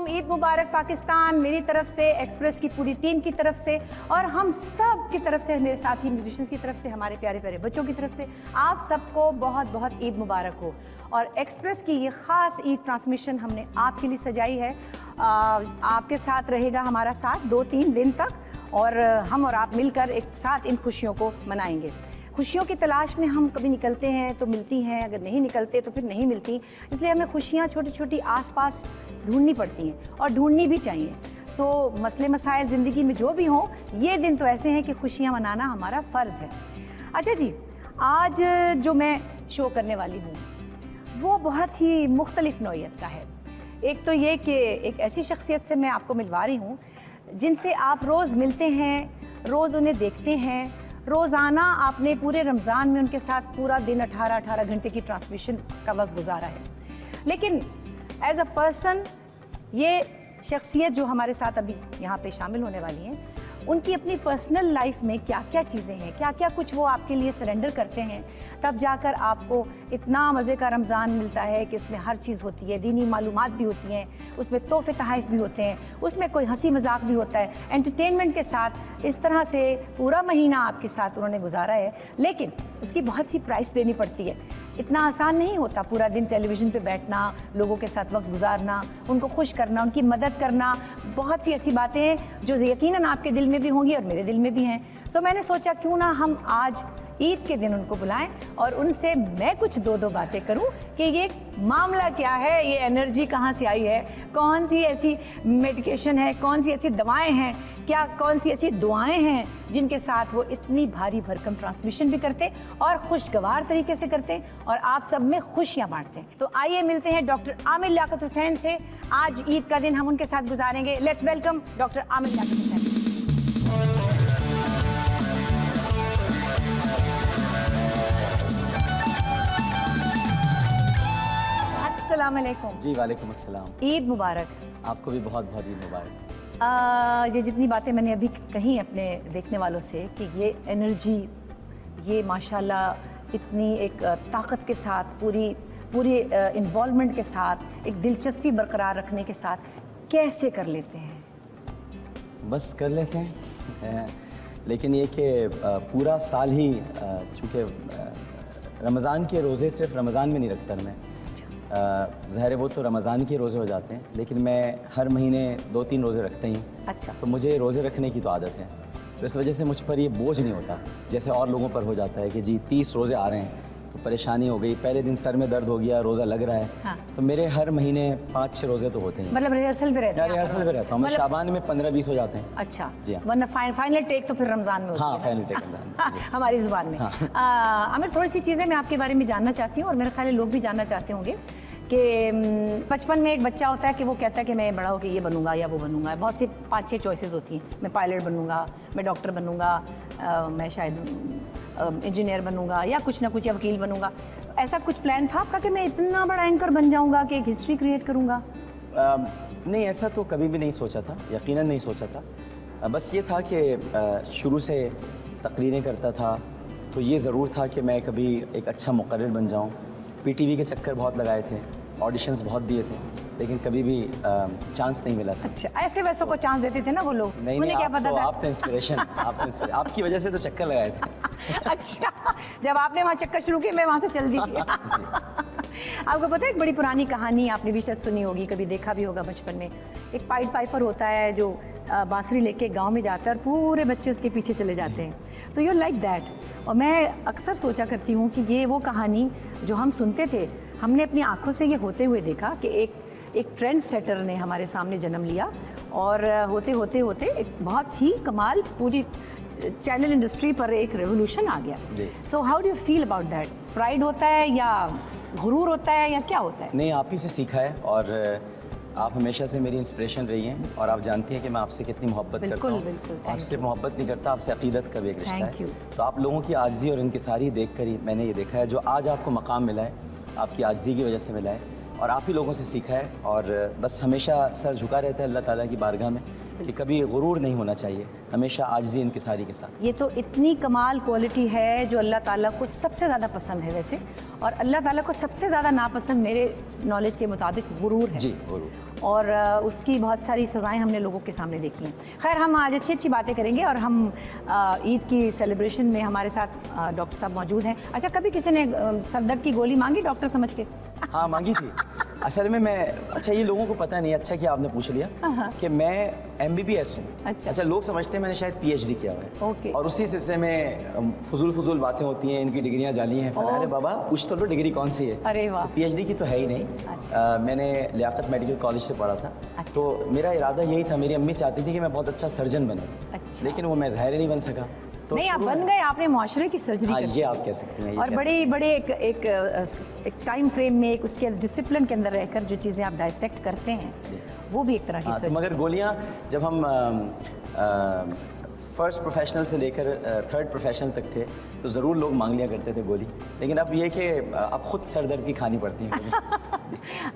ईद मुबारक पाकिस्तान, मेरी तरफ से, एक्सप्रेस की पूरी टीम की तरफ से और हम सब की तरफ से, मेरे साथी म्यूजिशियंस की तरफ से, हमारे प्यारे प्यारे बच्चों की तरफ से आप सबको बहुत बहुत ईद मुबारक हो। और एक्सप्रेस की ये ख़ास ईद ट्रांसमिशन हमने आपके लिए सजाई है। आपके साथ रहेगा हमारा साथ 2-3 दिन तक और हम और आप मिलकर एक साथ इन खुशियों को मनाएंगे। खुशियों की तलाश में हम कभी निकलते हैं तो मिलती हैं, अगर नहीं निकलते तो फिर नहीं मिलती, इसलिए हमें खुशियाँ छोटी छोटी आसपास ढूंढनी पड़ती हैं और ढूंढनी भी चाहिए। मसले मसाइल ज़िंदगी में जो भी हों, ये दिन तो ऐसे हैं कि खुशियाँ मनाना हमारा फ़र्ज़ है। अच्छा जी, आज जो मैं शो करने वाली हूँ वो बहुत ही मुख्तलिफ नौइयत का है। एक तो ये कि एक ऐसी शख्सियत से मैं आपको मिलवा रही हूँ जिनसे आप रोज़ मिलते हैं, रोज़ उन्हें देखते हैं, रोज़ाना आपने पूरे रमज़ान में उनके साथ पूरा दिन 18-18 घंटे की ट्रांसमिशन का वक्त गुजारा है। लेकिन एज अ पर्सन ये शख्सियत जो हमारे साथ अभी यहाँ पे शामिल होने वाली हैं, उनकी अपनी पर्सनल लाइफ में क्या क्या चीज़ें हैं, क्या क्या कुछ वो आपके लिए सरेंडर करते हैं, तब जाकर आपको इतना मज़े का रमज़ान मिलता है कि उसमें हर चीज़ होती है, दीनी मालूमात भी होती हैं, उसमें तोहफ़े तोहफ़े भी होते हैं, उसमें कोई हंसी मजाक भी होता है, एंटरटेनमेंट के साथ इस तरह से पूरा महीना आपके साथ उन्होंने गुजारा है। लेकिन उसकी बहुत सी प्राइस देनी पड़ती है। इतना आसान नहीं होता पूरा दिन टेलीविज़न पे बैठना, लोगों के साथ वक्त गुजारना, उनको खुश करना, उनकी मदद करना। बहुत सी ऐसी बातें हैं जो यकीनन आपके दिल में भी होंगी और मेरे दिल में भी हैं। मैंने सोचा क्यों ना हम आज ईद के दिन उनको बुलाएं और उनसे मैं कुछ दो बातें करूं कि ये मामला क्या है, ये एनर्जी कहाँ से आई है, कौन सी ऐसी मेडिकेशन है, कौन सी ऐसी दवाएं हैं, क्या कौन सी ऐसी दुआएं हैं जिनके साथ वो इतनी भारी भरकम ट्रांसमिशन भी करते और खुशगवार तरीके से करते और आप सब में खुशियाँ बांटते हैं। तो आइए मिलते हैं डॉक्टर आमिर लियाकत हुसैन से। आज ईद का दिन हम उनके साथ गुजारेंगे। Let's welcome doctor Aamir Liaquat Hussain. अस्सलाम वालेकुम। जी वालेकुम अस्सलाम। ईद मुबारक। आपको भी बहुत बहुत ईद मुबारक। ये जितनी बातें मैंने अभी कही अपने देखने वालों से कि ये एनर्जी, ये माशाल्लाह इतनी एक ताकत के साथ, पूरी इन्वॉल्वमेंट के साथ, एक दिलचस्पी बरकरार रखने के साथ कैसे कर लेते हैं? बस कर लेते हैं, लेकिन ये कि पूरा साल ही, चूँकि रमज़ान के रोज़े सिर्फ रमज़ान में नहीं रखता मैं, ज़ाहिर है वो तो रमज़ान के रोज़े हो जाते हैं, लेकिन मैं हर महीने 2-3 रोज़े रखता ही हूँ। अच्छा। तो मुझे रोज़े रखने की तो आदत है, तो इस वजह से मुझ पर ये बोझ नहीं होता जैसे और लोगों पर हो जाता है कि जी 30 रोज़े आ रहे हैं तो परेशानी हो गई, पहले दिन सर में दर्द हो गया, रोज़ा लग रहा है। हाँ। तो मेरे हर महीने 5-6 रोज़े तो होते हैं। मतलब रिहर्सल भी रहता है? रिहर्सल भी रहता हूँ मैं, शाबान में 15-20 हो जाते हैं। अच्छा जी। हाँ। वरना फाइनल टेक तो फिर रमज़ान में होती है। हाँ, फाइनल टेक रमज़ान हमारी ज़ुबान में। आमिर, थोड़ी सी चीज़ें मैं आपके बारे में जानना चाहती हूँ और मेरे ख्याल लोग भी जानना चाहते होंगे कि बचपन में एक बच्चा होता है कि वो कहता है कि मैं बड़ा होकर ये बनूंगा या वो बनूंगा। बहुत सी 5-6 चॉइसेस होती हैं। मैं पायलट बनूंगा, मैं डॉक्टर बनूंगा, मैं शायद इंजीनियर बनूंगा या कुछ ना कुछ, या वकील बनूंगा। ऐसा कुछ प्लान था आपका कि मैं इतना बड़ा एंकर बन जाऊंगा कि एक हिस्ट्री क्रिएट करूंगा? नहीं, ऐसा तो कभी भी नहीं सोचा था, यकीनन नहीं सोचा था। बस ये था कि शुरू से तकरीरें करता था तो ये ज़रूर था कि मैं कभी एक अच्छा मुक़र्रिर बन जाऊँ। पीटीवी के चक्कर बहुत लगाए थे, ऑडिशंस बहुत दिए थे, लेकिन कभी भी चांस नहीं मिला था। अच्छा, ऐसे वैसों को चांस देते थे ना वो लोग? नहीं, क्या पता था? आप तो इंस्पिरेशन, आपकी वजह से तो चक्कर लगाए थे। अच्छा, जब आपने वहाँ चक्कर शुरू किए मैं वहाँ से चल दी। आपको पता है एक बड़ी पुरानी कहानी, आपने भी शायद सुनी होगी, कभी देखा भी होगा बचपन में। एक पाइड पाइपर होता है जो बांसुरी लेके गांव में जाता है और पूरे बच्चे उसके पीछे चले जाते हैं। So you like that. और मैं अक्सर सोचा करती हूँ कि ये वो कहानी जो हम सुनते थे, हमने अपनी आंखों से ये होते हुए देखा कि एक ट्रेंड सेटर ने हमारे सामने जन्म लिया और होते होते एक बहुत ही कमाल पूरी चैनल इंडस्ट्री पर एक रेवोल्यूशन आ गया। जी। So how do you feel about that? Pride होता है या गुरूर होता है या क्या होता है? नहीं, आप ही से सीखा है और आप हमेशा से मेरी इंस्पिरेशन रही हैं और आप जानती हैं कि मैं आपसे कितनी मोहब्बत करता बिल्कुल, हूँ। बिल्कुल, और सिर्फ मोहब्बत नहीं करता, आपसे अकीदत का भी एक रिश्ता Thank है। you. तो आप लोगों की आजिज़ी और इनकिसारी देख कर ही मैंने ये देखा है, जो आज आपको मकाम मिला है आपकी आजिज़ी की वजह से मिला है और आप ही लोगों से सीखा है। और बस हमेशा सर झुका रहता है अल्लाह ताला की बारगाह में कि कभी गुरूर नहीं होना चाहिए, हमेशा आजिज़ी इनकिसारी के साथ। ये तो इतनी कमाल क्वालिटी है जो अल्लाह ताला को सबसे ज़्यादा पसंद है वैसे, और अल्लाह ताला को सबसे ज़्यादा नापसंद मेरे नॉलेज के मुताबिक गुरूर है। जी, गुरूर। और उसकी बहुत सारी सज़ाएं हमने लोगों के सामने देखी हैं। खैर, हम आज अच्छी अच्छी बातें करेंगे और हम ईद की सेलिब्रेशन में हमारे साथ डॉक्टर साहब मौजूद हैं। अच्छा, कभी किसी ने सरदर्द की गोली मांगी डॉक्टर समझ के? हाँ, मांगी थी। असल में मैं, अच्छा ये लोगों को पता नहीं, अच्छा कि आपने पूछ लिया कि मैं MBBS हूँ। अच्छा, लोग समझते हैं मैंने शायद PhD किया हुआ है। ओके। और उसी सिलसिले में फजूल बातें होती हैं, इनकी डिग्रियाँ जाली हैं। अरे बाबा पूछ तो लो डिग्री कौन सी है। अरे वाह। तो PhD की तो है ही नहीं। मैंने लियाकत मेडिकल कॉलेज से पढ़ा था। तो मेरा इरादा यही था, मेरी अम्मी चाहती थी कि मैं बहुत अच्छा सर्जन बनूँ। अच्छा। लेकिन वो मैं ज़ाहिर नहीं बन सका। तो नहीं, आप बन गए, आपने मुआशरे की सर्जरी हाँ, कर दी। ये आप कह सकती हैं। और बड़े एक टाइम फ्रेम में, एक उसके डिसिप्लिन के अंदर रहकर जो चीज़ें आप डायसेक्ट करते हैं वो भी एक तरह की हाँ, तो सर्जरी। मगर गोलियाँ जब हम फर्स्ट प्रोफेशनल से लेकर थर्ड प्रोफेशनल तक थे तो ज़रूर लोग मांग लिया करते थे गोली। लेकिन अब ये कि अब खुद सर दर्द की खानी पड़ती है।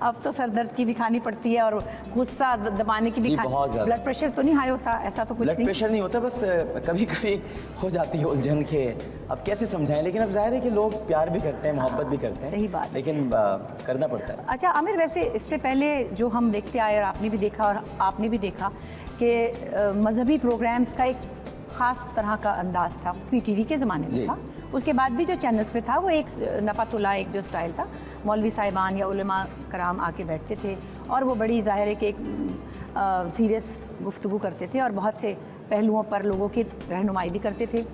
अब तो सर दर्द की भी खानी पड़ती है और गुस्सा दबाने की भी जी, खानी। बहुत ज़्यादा। ब्लड प्रेशर तो नहीं हाई होता? ऐसा तो कुछ ब्लड नहीं। प्रेशर नहीं होता, बस कभी कभी हो जाती है उलझन के, अब कैसे समझाएं। लेकिन अब जाहिर है कि लोग प्यार भी करते हैं, मोहब्बत भी करते हैं। सही बात। लेकिन करना पड़ता है। अच्छा आमिर, वैसे इससे पहले जो हम देखते आए और आपने भी देखा और आपने भी देखा कि मजहबी प्रोग्राम्स का एक ख़ास तरह का अंदाज था, PTV के ज़माने में जी। था। उसके बाद भी जो चैनल्स पे था वो एक नपातुला एक जो स्टाइल था, मौलवी साहिबान या उलमा कराम आके बैठते थे और वो बड़ी ज़ाहिर है कि एक सीरियस गुफ्तगू करते थे और बहुत से पहलुओं पर लोगों की रहनुमाई भी करते थे।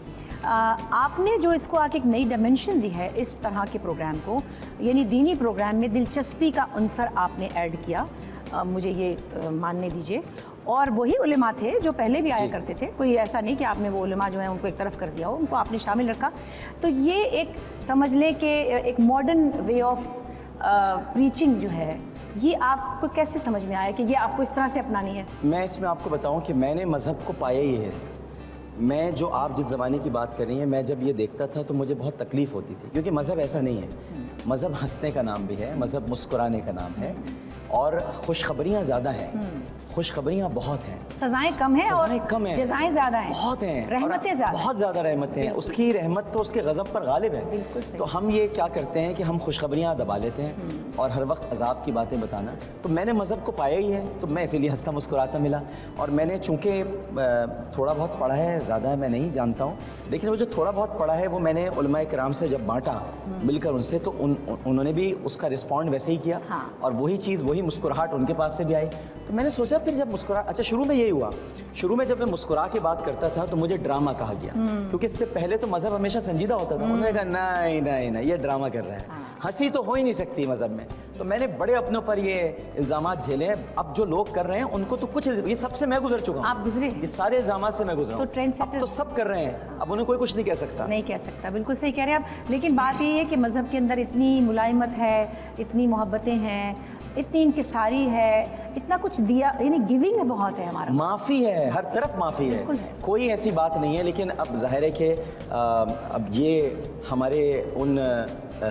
आपने जो इसको आके एक नई डायमेंशन दी है इस तरह के प्रोग्राम को, यानी दीनी प्रोग्राम में दिलचस्पी का अंसर आपने ऐड किया, मुझे ये मानने दीजिए। और वही उलेमा थे जो पहले भी आया करते थे, कोई ऐसा नहीं कि आपने वो उलेमा जो है उनको एक तरफ कर दिया हो, उनको आपने शामिल रखा। तो ये एक समझ लें कि एक मॉडर्न वे ऑफ प्रीचिंग जो है, ये आपको कैसे समझ में आया कि ये आपको इस तरह से अपनानी है? मैं इसमें आपको बताऊं कि मैंने मज़हब को पाया ही है। मैं जो आप जिस ज़माने की बात कर रही हैं, मैं जब ये देखता था तो मुझे बहुत तकलीफ़ होती थी, क्योंकि मज़हब ऐसा नहीं है। मज़हब हंसने का नाम भी है, मज़हब मुस्कुराने का नाम है और खुशखबरियाँ ज़्यादा हैं, खुशखबरियाँ बहुत हैं, सजाएं कम हैं और कम हैं, जज़ाएं ज़्यादा हैं, बहुत हैं, रहमतें ज़्यादा, बहुत ज़्यादा रहमतें हैं। उसकी रहमत तो उसके गज़ब पर गालिब है। बिल्कुल सही। तो हम ये क्या करते हैं कि हम खुशखबरियाँ दबा लेते हैं और हर वक्त अजाब की बातें बताना। तो मैंने मज़हब को पाया ही है, तो मैं इसीलिए हंसता मुस्कुराता मिला। और मैंने चूँकि थोड़ा बहुत पढ़ा है, ज़्यादा मैं नहीं जानता हूँ, लेकिन वो जो थोड़ा बहुत पढ़ा है वो मैंने उलमाए किराम से जब बांटा मिलकर उनसे, तो उन्होंने भी उसका रिस्पॉन्ड वैसे ही किया। हाँ। और वही चीज़, वही मुस्कुराहट उनके पास से भी आई। तो मैंने सोचा फिर जब अच्छा शुरू में यही हुआ, शुरू में जब मैं मुस्कुरा के बात करता था तो मुझे ड्रामा कहा गया, क्योंकि इससे पहले तो मज़हब हमेशा संजीदा होता था। उन्होंने कहा नहीं नहीं नहीं, ये ड्रामा कर रहा है, हंसी तो हो ही नहीं सकती मज़हब में। तो मैंने बड़े अपनों पर ये इल्ज़ामात झेले। अब जो लोग कर रहे हैं उनको तो कुछ, ये सबसे मैं गुजर चुका हूँ, आप गुजरे, ये सारे इल्ज़ामात से मैं गुजरा हूँ। तो ट्रेंड अब तो सब कर रहे हैं, अब उन्हें कोई कुछ नहीं कह सकता। नहीं कह सकता, बिल्कुल सही कह रहे हैं आप। लेकिन बात ये है कि मज़हब के अंदर इतनी मुलायमत है, इतनी मोहब्बतें हैं, इतनी इनकिसारी है, इतना कुछ दिया, यानी गिविंग बहुत है हमारा, माफ़ी है, हर तरफ माफ़ी है, कोई ऐसी बात नहीं है। लेकिन अब जाहिर है कि अब ये हमारे उन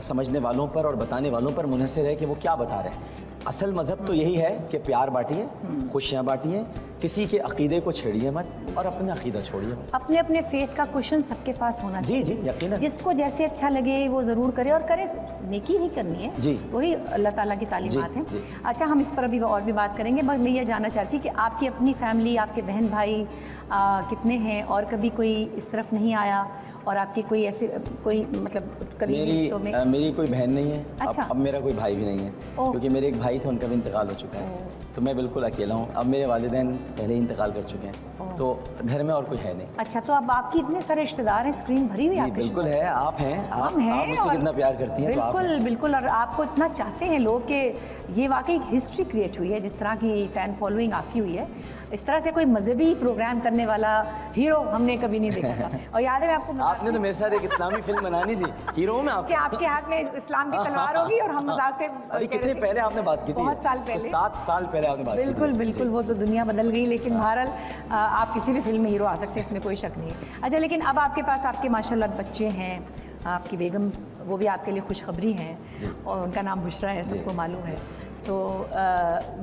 समझने वालों पर और बताने वालों पर मुनहसर है कि वो क्या बता रहे हैं। असल मज़हब तो यही है कि प्यार बांटिए, खुशियाँ बांटिए, किसी के अकीदे को छेड़िए मत और अपना अकीदा छोड़िए मत। अपने अपने फेथ का क्वेश्चन सबके पास होना चाहिए। जी जी, यकीनन। जिसको जैसे अच्छा लगे वो ज़रूर करे, और करे नेकी ही करनी है जी, वही अल्लाह ताला की तालीमात हैं। अच्छा, हम इस पर अभी और भी बात करेंगे, बस मैं ये जानना चाहती कि आपकी अपनी फैमिली, आपके बहन भाई कितने हैं, और कभी कोई इस तरफ नहीं आया, और आपके कोई ऐसे कोई मतलब करीबी रिश्तों में? मेरी कोई बहन नहीं है। अच्छा। अब मेरा कोई भाई भी नहीं है, क्योंकि मेरे एक भाई थे, उनका भी इंतकाल हो चुका है। तो मैं बिल्कुल अकेला हूँ। अब मेरे वालिदैन पहले ही इंतकाल कर चुके हैं, तो घर में और कोई है नहीं। अच्छा, तो अब आपकी इतने सारे रिश्तेदार हैं, स्क्रीन भरी हुई है जी आपके बिल्कुल है, आप हैं, आप मुझसे और कितना प्यार करती हैं, तो आप बिल्कुल बिल्कुल, और आपको इतना चाहते हैं लोग कि ये वाकई हिस्ट्री क्रिएट हुई है जिस तरह की फ़ैन फॉलोइंग आपकी हुई है। इस तरह से कोई मजहबी प्रोग्राम करने वाला हीरो हमने कभी नहीं देखा था। और याद है मैं आपको आपने तो मेरे साथ एक इस्लामी फिल्म बनानी थी, हीरो में आप कि आपके हाथ में इस्लाम की तलवार होगी और हम मजाक से अरे कितने पहले आपने बात की थी, बहुत साल पहले, 7 साल पहले आपने बात की थी। बिल्कुल बिल्कुल, वो तो दुनिया बदल गई, लेकिन बहरहाल आप किसी भी फिल्म में हीरो आ सकते हैं, इसमें कोई शक नहीं है। अच्छा, लेकिन अब आपके पास आपके माशाल्लाह बच्चे हैं, आपकी बेगम वो भी आपके लिए खुशखबरी हैं और उनका नाम बुशरा है, सबको मालूम है। सो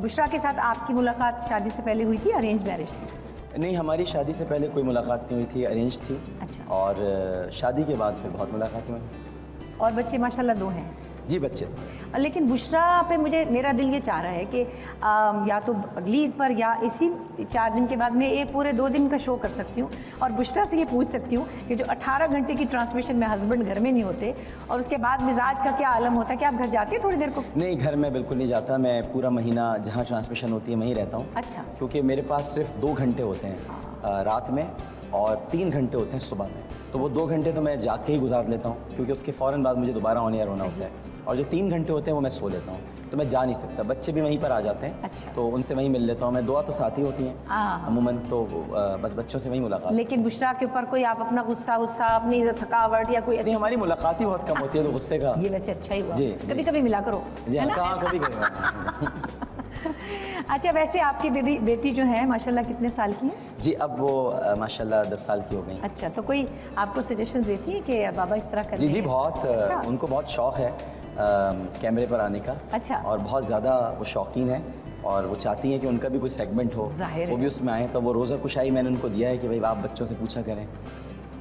बुशरा के साथ आपकी मुलाकात शादी से पहले हुई थी, अरेंज मैरिज थी? नहीं, हमारी शादी से पहले कोई मुलाकात नहीं हुई थी, अरेंज थी। अच्छा। और शादी के बाद फिर बहुत मुलाकातें हुई। और बच्चे माशाल्लाह 2 हैं? जी बच्चे। लेकिन बुशरा पे मेरा दिल ये चाह रहा है कि या तो अगली ईद पर या इसी 4 दिन के बाद मैं एक पूरे 2 दिन का शो कर सकती हूँ और बुशरा से ये पूछ सकती हूँ कि जो 18 घंटे की ट्रांसमिशन में हस्बैंड घर में नहीं होते और उसके बाद मिजाज का क्या आलम होता है, कि आप घर जाते हैं थोड़ी देर को? नहीं, घर में बिल्कुल नहीं जाता, मैं पूरा महीना जहाँ ट्रांसमिशन होती है वहीं रहता हूँ। अच्छा। क्योंकि मेरे पास सिर्फ 2 घंटे होते हैं रात में और 3 घंटे होते हैं सुबह में, तो वो 2 घंटे तो मैं जाग के ही गुजार लेता हूँ, क्योंकि उसके फ़ौरन बाद मुझे दोबारा ऑन एयर होना होता है। और जो 3 घंटे होते हैं वो मैं सो लेता हूँ, तो मैं जा नहीं सकता। बच्चे भी वहीं पर आ जाते हैं। अच्छा। तो उनसे वहीं मिल लेता हूँ मैं। दुआ तो साथ ही होती हैं अमूमन, तो बस बच्चों से वहीं मुलाकात। लेकिन बुशरा के ऊपर कोई आप अपना गुस्सा अपनी थकावट या कोई ऐसी? नहीं, हमारी मुलाकात ही बहुत कम होती है, तो गुस्से का ये वैसे अच्छा ही हुआ। जी, कभी कभी मिला करो, है ना? कहाँ कभी कभी। अच्छा, वैसे आपकी बेटी जो है माशाल्लाह कितने साल की है? जी, अब वो माशाल्लाह 10 साल की हो गई। अच्छा, तो कोई आपको सजेशंस देती है कि बाबा इस तरह करते हैं? जी, बहुत। अच्छा। उनको बहुत शौक़ है कैमरे पर आने का। अच्छा। और बहुत ज़्यादा वो शौकीन है और वो चाहती हैं कि उनका भी कोई सेगमेंट हो, वो भी उसमें आए। तो वो रोज़ा कुशाई मैंने उनको दिया है कि भाई आप बच्चों से पूछा करें,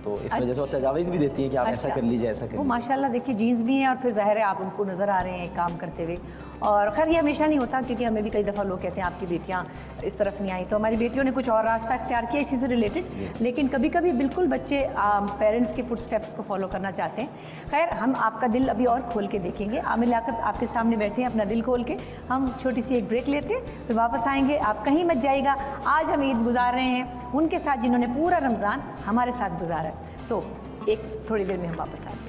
तो इस वजह से वो तजावीज़ भी देती हैं कि आप ऐसा कर लीजिए, ऐसा कर लीजिए। वो माशाल्लाह देखिए जीन्स भी हैं और फिर ज़ाहिर है आप उनको नज़र आ रहे हैं काम करते हुए। और खैर ये हमेशा नहीं होता, क्योंकि हमें भी कई दफ़ा लोग कहते हैं आपकी बेटियां इस तरफ नहीं आई, तो हमारी बेटियों ने कुछ और रास्ता इख्तियार किया इसी से रिलेटेड। लेकिन कभी कभी बिल्कुल बच्चे पेरेंट्स के फुट स्टेप्स को फॉलो करना चाहते हैं। खैर, हम आपका दिल अभी और खोल के देखेंगे। आमिर लियाकत आपके सामने बैठे हैं अपना दिल खोल के। हम छोटी सी एक ब्रेक लेते हैं, फिर वापस आएंगे। आप कहीं मत जाइएगा। आज हम ईद गुजार रहे हैं उनके साथ जिन्होंने पूरा रमज़ान हमारे साथ गुजारा है। सो एक थोड़ी देर में हम वापस आएंगे।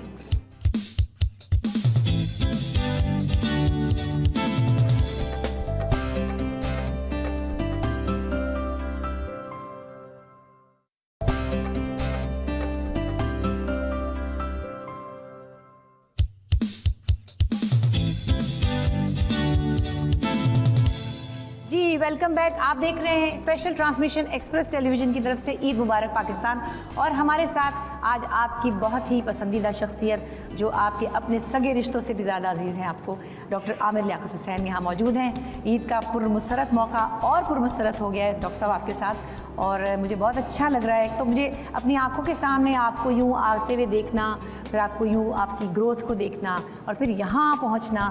Welcome back. आप देख रहे हैं स्पेशल ट्रांसमिशन एक्सप्रेस टेलीविजन की तरफ से ईद मुबारक पाकिस्तान। और हमारे साथ आज आपकी बहुत ही पसंदीदा शख्सियत, जो आपके अपने सगे रिश्तों से भी ज़्यादा अजीज़ हैं आपको, डॉक्टर आमिर लियाकत हुसैन यहाँ मौजूद हैं। ईद का पुरमसरत मौका और पुरमसरत हो गया है डॉक्टर साहब आपके साथ, और मुझे बहुत अच्छा लग रहा है। तो मुझे अपनी आंखों के सामने आपको यूँ आते हुए देखना, फिर आपको यूँ आपकी ग्रोथ को देखना और फिर यहाँ पहुँचना,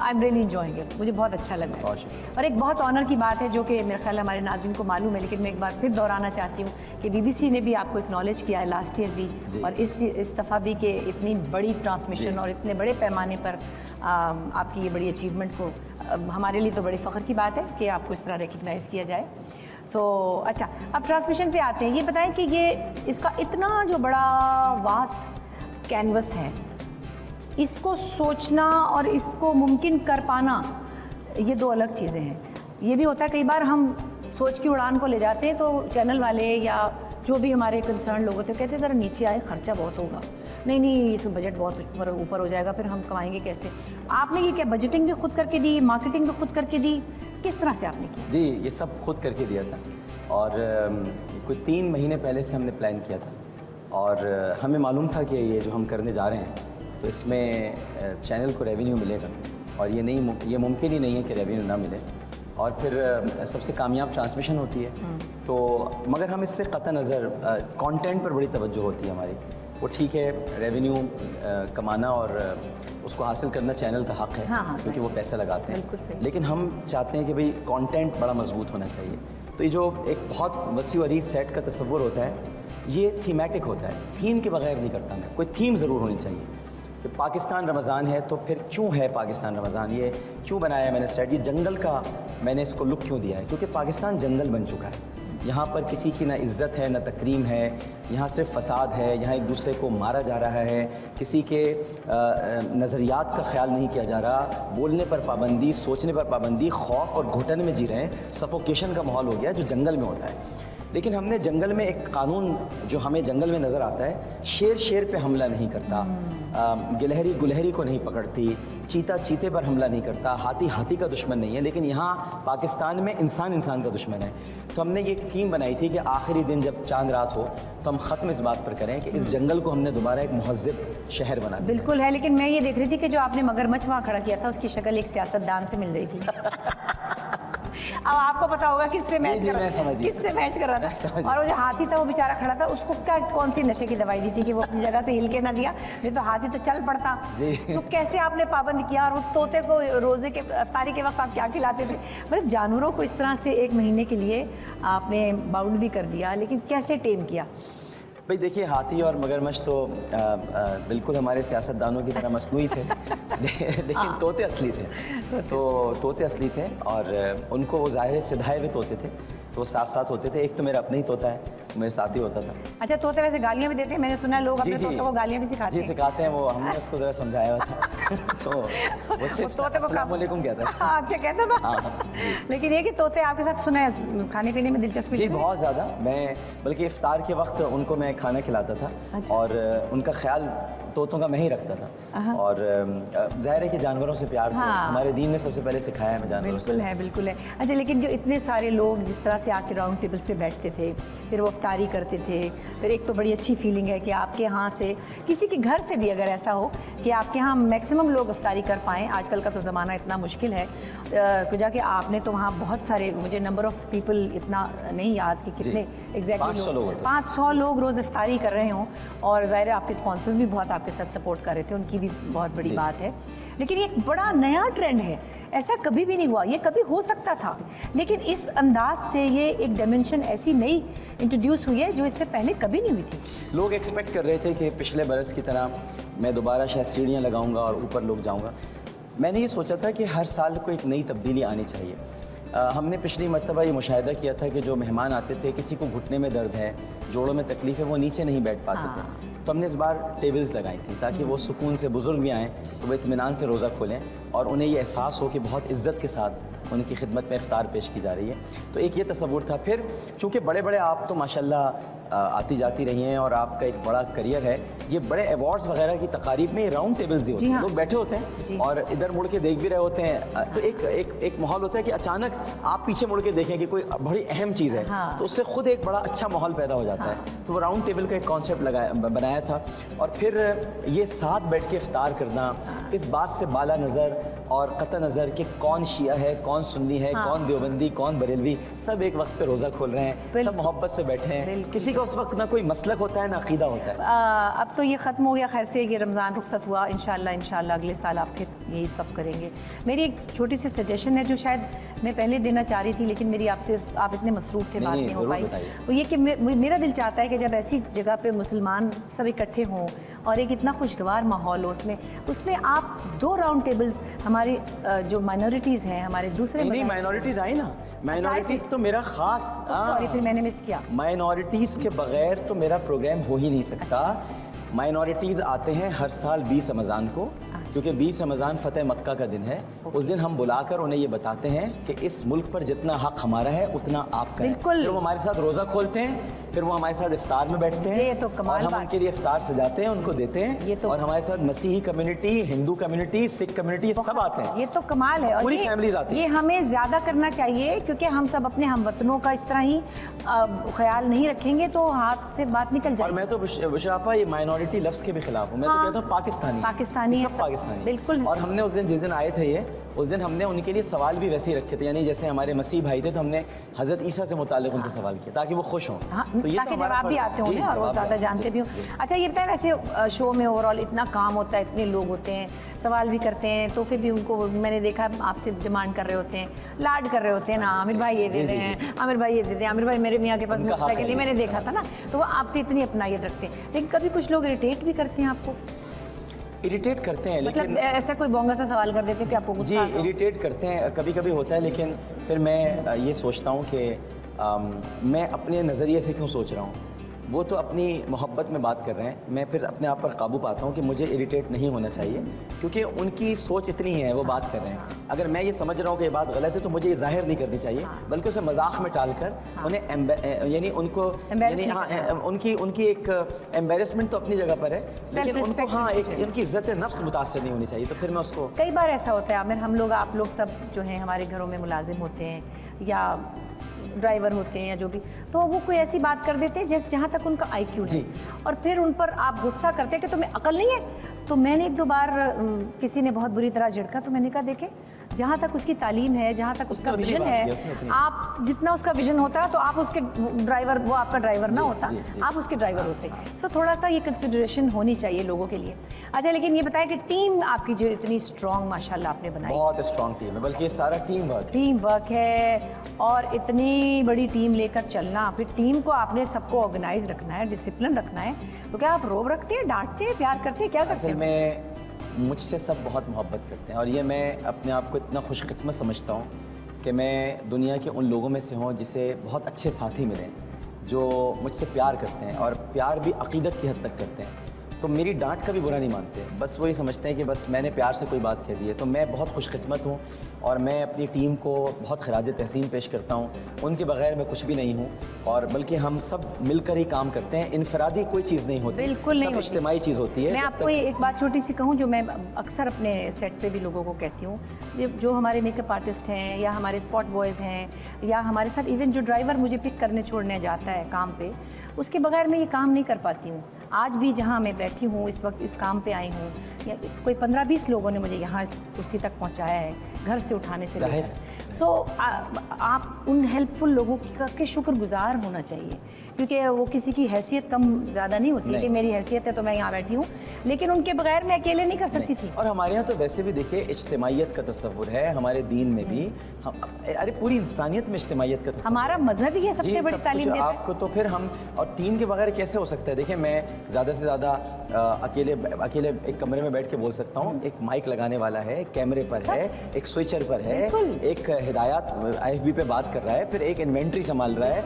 I am really enjoying it. मुझे बहुत अच्छा लग रहा है। और एक बहुत ऑनर की बात है जो कि मेरे ख्याल हमारे नाज़रीन को मालूम है, लेकिन मैं एक बार फिर दोहराना चाहती हूँ कि BBC ने भी आपको एक्नॉलेज किया है लास्ट ईयर भी, और इस दफ़ा भी, कि इतनी बड़ी ट्रांसमिशन और इतने बड़े पैमाने पर आपकी ये बड़ी अचीवमेंट को, हमारे लिए तो बड़ी फ़ख्र की बात है कि आपको इस तरह रिकग्नाइज़ किया जाए। अच्छा, अब ट्रांसमिशन पे आते हैं। ये बताएं कि ये इसका इतना जो बड़ा वास्ट कैनवस है, इसको सोचना और इसको मुमकिन कर पाना, ये 2 अलग चीज़ें हैं। ये भी होता है कई बार हम सोच की उड़ान को ले जाते हैं तो चैनल वाले या जो भी हमारे कंसर्न लोग होते हैं कहते हैं ज़रा नीचे आए, ख़र्चा बहुत होगा, नहीं इसमें बजट बहुत ऊपर हो जाएगा, फिर हम कमाएंगे कैसे। आपने ये क्या बजटिंग भी खुद करके दी, मार्केटिंग भी खुद करके दी, किस तरह से आपने किया? जी, ये सब खुद करके दिया था, और कोई 3 महीने पहले से हमने प्लान किया था, और हमें मालूम था कि ये जो हम करने जा रहे हैं तो इसमें चैनल को रेवेन्यू मिलेगा, और ये मुमकिन ही नहीं है कि रेवेन्यू ना मिले। और फिर सबसे कामयाब ट्रांसमिशन होती है, तो मगर हम इससे क़तई नज़र कंटेंट पर बड़ी तवज्जो होती है हमारी। वो ठीक है, रेवेन्यू कमाना और उसको हासिल करना चैनल का हक़ है, क्योंकि वो पैसा लगाते हैं, लेकिन हम चाहते हैं कि भाई कंटेंट बड़ा मजबूत होना चाहिए। तो ये जो एक बहुत वसी वरीज़ सेट का तस्वुर होता है, ये थीमेटिक होता है, थीम के बगैर नहीं करता मैं। कोई थीम ज़रूर होनी चाहिए कि पाकिस्तान रमज़ान है तो फिर क्यों है पाकिस्तान रमज़ान, ये क्यों बनाया मैंने सेट, ये जंगल का मैंने इसको लुक क्यों दिया है, क्योंकि पाकिस्तान जंगल बन चुका है। यहाँ पर किसी की ना इज़्ज़त है ना तकरीम है, यहाँ सिर्फ फसाद है, यहाँ एक दूसरे को मारा जा रहा है, किसी के नज़रियात का ख्याल नहीं किया जा रहा, बोलने पर पाबंदी, सोचने पर पाबंदी, खौफ और घुटन में जी रहे हैं, सफोकेशन का माहौल हो गया जो जंगल में होता है। लेकिन हमने जंगल में एक कानून जो हमें जंगल में नज़र आता है, शेर शेर पे हमला नहीं करता, गिलहरी गुलहरी को नहीं पकड़ती, चीता चीते पर हमला नहीं करता, हाथी हाथी का दुश्मन नहीं है। लेकिन यहाँ पाकिस्तान में इंसान इंसान का दुश्मन है। तो हमने ये एक थीम बनाई थी कि आखिरी दिन जब चांद रात हो तो हम ख़त्म इस बात पर करें कि इस जंगल को हमने दोबारा एक महज़्ज़ब शहर बना दिया। बिल्कुल है, लेकिन मैं ये देख रही थी कि जो आपने मगरमच्छ वहाँ खड़ा किया था उसकी शक्ल एक सियासतदान से मिल रही थी। अब आपको पता होगा किससे मैच कर रहा था, किससे मैच कर रहा था। और वो जो हाथी था वो बेचारा खड़ा था, उसको क्या कौन सी नशे की दवाई दी थी कि वो अपनी जगह से हिल के ना दिया, नहीं तो हाथी तो चल पड़ता। तो कैसे आपने पाबंद किया? और तोते को रोजे के इफ्तारी के वक्त आप क्या खिलाते थे? मतलब जानवरों को इस तरह से एक महीने के लिए आपने बाउंड भी कर दिया, लेकिन कैसे टेम किया? भाई देखिए, हाथी और मगरमच्छ तो बिल्कुल हमारे सियासतदानों की तरह मसनूई थे, लेकिन तोते असली थे। तो तोते असली थे और उनको वो ज़ाहिर सिधाए हुए तोते थे, तो वो साथ साथ होते थे। एक तो मेरा अपना ही तोता है, मेरे साथ ही होता था। अच्छा, तोते वैसे गालियाँ भी देते हैं? मैंने सुना है लोग अपने तोतों को गालियाँ भी सिखाते हैं। जी सिखाते हैं, वो हमने उसको ज़रा समझाया हुआ था। तो वो सिर्फ अस्सलाम वालेकुम कहता है। अच्छा कहता था। हाँ, लेकिन ये कि तोते आपके साथ सुना है खाने पीने में दिलचस्पी? जी बहुत ज़्यादा। मैं बल्कि इफ्तार के वक्त उनको मैं खाना खिलाता था। अच्छा। और उनका ख्याल तोतों का मैं ही रखता था। और जाहिर है कि जानवरों से प्यार तो हमारे दीन ने सबसे पहले सिखाया है जानवरों से। बिल्कुल है, बिल्कुल है। अच्छा, लेकिन जो इतने सारे लोग जिस तरह से आके राउंड टेबल्स पे बैठते थे, फिर वो इफ्तारी करते थे, फिर एक तो बड़ी अच्छी फीलिंग है कि आपके यहाँ से किसी के घर से भी अगर ऐसा हो कि आपके यहाँ मैक्सिमम लोग इफ्तारी कर पाएँ, आजकल का तो ज़माना इतना मुश्किल है, तो जाके आपने तो वहाँ बहुत सारे, मुझे नंबर ऑफ़ पीपल इतना नहीं याद कि कितने एग्जैक्टली 500 लोग रोज़ इफ्तारी कर रहे हों, और ज़ाहिर है आपके स्पॉन्सर्स भी बहुत आपके साथ सपोर्ट कर रहे थे, उनकी भी बहुत बड़ी बात है। लेकिन ये एक बड़ा नया ट्रेंड है, ऐसा कभी भी नहीं हुआ, ये कभी हो सकता था, लेकिन इस अंदाज से ये एक डायमेंशन ऐसी नई इंट्रोड्यूस हुई है जो इससे पहले कभी नहीं हुई थी। लोग एक्सपेक्ट कर रहे थे कि पिछले बरस की तरह मैं दोबारा शायद सीढ़ियाँ लगाऊंगा और ऊपर लोग जाऊंगा। मैंने ये सोचा था कि हर साल को एक नई तब्दीली आनी चाहिए। हमने पिछली मरतबा ये मुशाहिदा किया था कि जो मेहमान आते थे, किसी को घुटने में दर्द है, जोड़ों में तकलीफ है, वो नीचे नहीं बैठ पाते थे, तो हमने इस बार टेबल्स लगाई थी ताकि वो सुकून से, बुज़ुर्ग भी आएँ तो वो इत्मीनान से रोज़ा खोलें और उन्हें ये एहसास हो कि बहुत इज़्ज़त के साथ उनकी खिदमत में इफ्तार पेश की जा रही है। तो एक ये तसव्वुर था। फिर चूँकि बड़े बड़े आप तो माशाल्लाह आती जाती रही हैं और आपका एक बड़ा करियर है, ये बड़े अवार्ड्स वगैरह की तकारीब में राउंड टेबल्स भी होते हैं, लोग बैठे होते हैं और इधर मुड़ के देख भी रहे होते हैं, तो एक माहौल होता है कि अचानक आप पीछे मुड़ के देखें कि कोई बड़ी अहम चीज़ है, तो उससे खुद एक बड़ा अच्छा माहौल पैदा हो जाता है। तो वो राउंड टेबल का एक कॉन्सेप्ट बनाया था और फिर ये साथ बैठ के इफ्तार करना, इस बात से बाला नज़र और कतई नज़र कि कौन शिया है, कौन सुन्नी है, कौन देवबंदी, कौन बरेलवी, सब एक वक्त पे रोज़ा खोल रहे हैं, सब मोहब्बत से बैठे हैं, किसी का उस वक्त ना कोई मसलक होता है ना अकीदा होता है। अब तो ये ख़त्म हो गया, खैर से ये रमज़ान रुखसत हुआ, इंशाल्लाह अगले साल आप फिर यही सब करेंगे। मेरी एक छोटी सी सजेशन है जो शायद मैं पहले देना चाह रही थी, लेकिन मेरी आपसे, आप इतने मसरूफ़ थे, बात नहीं हो पाई, वो ये कि मेरा दिल चाहता है कि जब ऐसी जगह पे मुसलमान सब इकट्ठे हों और एक इतना खुशगवार माहौल हो, उसमें आप 2 राउंड टेबल्स हमारी जो माइनॉरिटीज़ हैं, हमारे दूसरे नहीं माइनॉरिटीज़ आई ना, माइनॉरिटीज़ तो मेरा खास, सॉरी फिर मैंने मिस किया। माइनॉरिटीज़ के बगैर तो मेरा प्रोग्राम हो ही नहीं सकता। माइनॉरिटीज़ आते हैं हर साल 20 रमज़ान को, क्योंकि 20 रमज़ान फ़तेह मक्का का दिन है। उस दिन हम बुलाकर उन्हें ये बताते हैं कि इस मुल्क पर जितना हक हमारा है उतना आपका है। फिर वो हमारे साथ रोज़ा खोलते हैं, फिर वो हमारे साथ इफ्तार में बैठते हैं, तो और हम उनके लिए इफ्तार सजाते हैं, उनको देते हैं, और हमारे साथ मसीही community, Hindu community, Sikh community, सब आते हैं। ये तो कमाल है, पूरी फैमिलीज आती है। ये हमें ज़्यादा करना चाहिए, क्योंकि हम सब अपने हमवतनों का इस तरह ही ख्याल नहीं रखेंगे तो हाथ से बात निकल जाएगी। और मैं तो बुशरापा ये माइनॉरिटी लफ्ज़ के भी खिलाफ हूँ। मैं तो कहता हूँ पाकिस्तानी सब पाकिस्तानी, बिल्कुल। और हमने उस दिन, जिस दिन आए थे ये, उस दिन हमने उनके लिए सवाल भी वैसे ही रखे थे, यानी जैसे हमारे मसीह भाई थे तो हमने हज़रत ईसा से मुताल्लिक़ उनसे सवाल किया ताकि वो खुश हों। तो ये ताकि जवाब भी आते होंगे और वो ज़्यादा जानते भी हों। अच्छा ये बताएं, वैसे शो में ओवरऑल इतना काम होता है, इतने लोग होते हैं, सवाल भी करते हैं, तो फिर भी उनको मैंने देखा आपसे डिमांड कर रहे होते हैं, लाड कर रहे होते हैं ना, आमिर भाई ये दे रहे हैं, आमिर भाई ये दे दें, आमिर भाई मेरे मियाँ के पास मोटरसाइकिल, मैंने देखा था ना, तो वो आपसे इतनी अपनायत रखते हैं। लेकिन कभी कुछ लोग इरिटेट भी करते हैं आपको? इरिटेट करते हैं, लेकिन मतलब ऐसा कोई बोंगा सा सवाल कर देते हैं कि आपको गुस्सा? जी इरिटेट करते हैं, कभी कभी होता है, लेकिन फिर मैं ये सोचता हूँ कि मैं अपने नज़रिए से क्यों सोच रहा हूँ, वो तो अपनी मोहब्बत में बात कर रहे हैं। मैं फिर अपने आप पर काबू पाता हूँ कि मुझे इरिटेट नहीं होना चाहिए, क्योंकि उनकी सोच इतनी है, वो बात कर रहे हैं। अगर मैं ये समझ रहा हूँ कि ये बात गलत है तो मुझे ये जाहिर नहीं करनी चाहिए, बल्कि उसे मजाक में टालकर उन्हें यानी उनको यानी उनकी एक एम्बेरसमेंट तो अपनी जगह पर है, लेकिन उनको एक उनकी इज्जत नफ्स मुतासर नहीं होनी चाहिए। तो फिर मैं उसको कई बार ऐसा होता है आमिर, हम लोग आप लोग सब जो हैं हमारे घरों में मुलाजिम होते हैं या ड्राइवर होते हैं या जो भी, तो वो कोई ऐसी बात कर देते हैं जहाँ तक उनका आईक्यू है, और फिर उन पर आप गुस्सा करते हैं कि तुम्हें अकल नहीं है। तो मैंने एक दो बार किसी ने बहुत बुरी तरह झिड़का, तो मैंने कहा देखे जहाँ तक उसकी तालीम है, जहाँ तक उसका विजन है, आप जितना उसका विजन होता है तो आप उसके ड्राइवर, वो आपका ड्राइवर ना होता, आप उसके ड्राइवर होते। सो थोड़ा सा ये कंसिडरेशन होनी चाहिए लोगों के लिए। अच्छा, लेकिन ये बताएं कि टीम आपकी जो इतनी स्ट्रॉन्ग माशाल्लाह आपने बनाई, बहुत स्ट्रॉन्ग टीम है, बल्कि ये सारा टीम वर्क है, और इतनी बड़ी टीम लेकर चलना, फिर टीम को आपने सबको ऑर्गेनाइज रखना है, डिसिप्लिन रखना है। तो क्या आप रोब रखते हैं, डांटते हैं, प्यार करते हैं, क्या करते हैं? असल में मुझसे सब बहुत मोहब्बत करते हैं, और ये मैं अपने आप को इतना खुशकिस्मत समझता हूँ कि मैं दुनिया के उन लोगों में से हूँ जिसे बहुत अच्छे साथी मिले जो मुझसे प्यार करते हैं, और प्यार भी अकीदत की हद तक करते हैं। तो मेरी डांट का भी बुरा नहीं मानते, बस वही समझते हैं कि बस मैंने प्यार से कोई बात कह दी है। तो मैं बहुत खुशकिस्मत हूँ, और मैं अपनी टीम को बहुत खराज तहसीन पेश करता हूँ। उनके बगैर मैं कुछ भी नहीं हूँ, और बल्कि हम सब मिलकर ही काम करते हैं। इनफरादी कोई चीज़ नहीं होती, बिल्कुल नहीं, इज्तिमाई चीज़ होती है। मैं आपको एक बात छोटी सी कहूँ जो मैं अक्सर अपने सेट पे भी लोगों को कहती हूँ, जो हमारे मेकअप आर्टिस्ट हैं या हमारे स्पॉट बॉयज़ हैं या हमारे साथ इवन जो ड्राइवर मुझे पिक करने छोड़ने जाता है काम पे, उसके बगैर मैं ये काम नहीं कर पाती हूँ। आज भी जहाँ मैं बैठी हूँ इस वक्त, इस काम पे आई हूँ, या कोई 15-20 लोगों ने मुझे यहाँ इस कुर्सी तक पहुँचाया है, घर से उठाने से लेकर। सो आप उन हेल्पफुल लोगों के शुक्रगुजार होना चाहिए, क्योंकि वो किसी की हैसियत कम ज़्यादा नहीं होती कि मेरी हैसियत है तो मैं यहाँ बैठी हूँ, लेकिन उनके बगैर मैं अकेले नहीं कर सकती थी। और हमारे यहाँ तो वैसे भी देखिए इज्तिमाइयत का तस्वुर है हमारे दीन में भी, अरे पूरी इंसानियत में इज्तिमाइयत का तस्वुर, हमारा मजहब ही है सबसे बड़ी तालीम देता है आपको। तो फिर हम और टीम के बगैर कैसे हो सकता है? देखिए मैं ज़्यादा से ज़्यादा अकेले एक कमरे में बैठ के बोल सकता हूँ। एक माइक लगाने वाला है, कैमरे पर है, एक स्विचर पर है, एक हिदायत IFB पे बात कर रहा है, फिर एक इन्वेंट्री संभाल रहा है।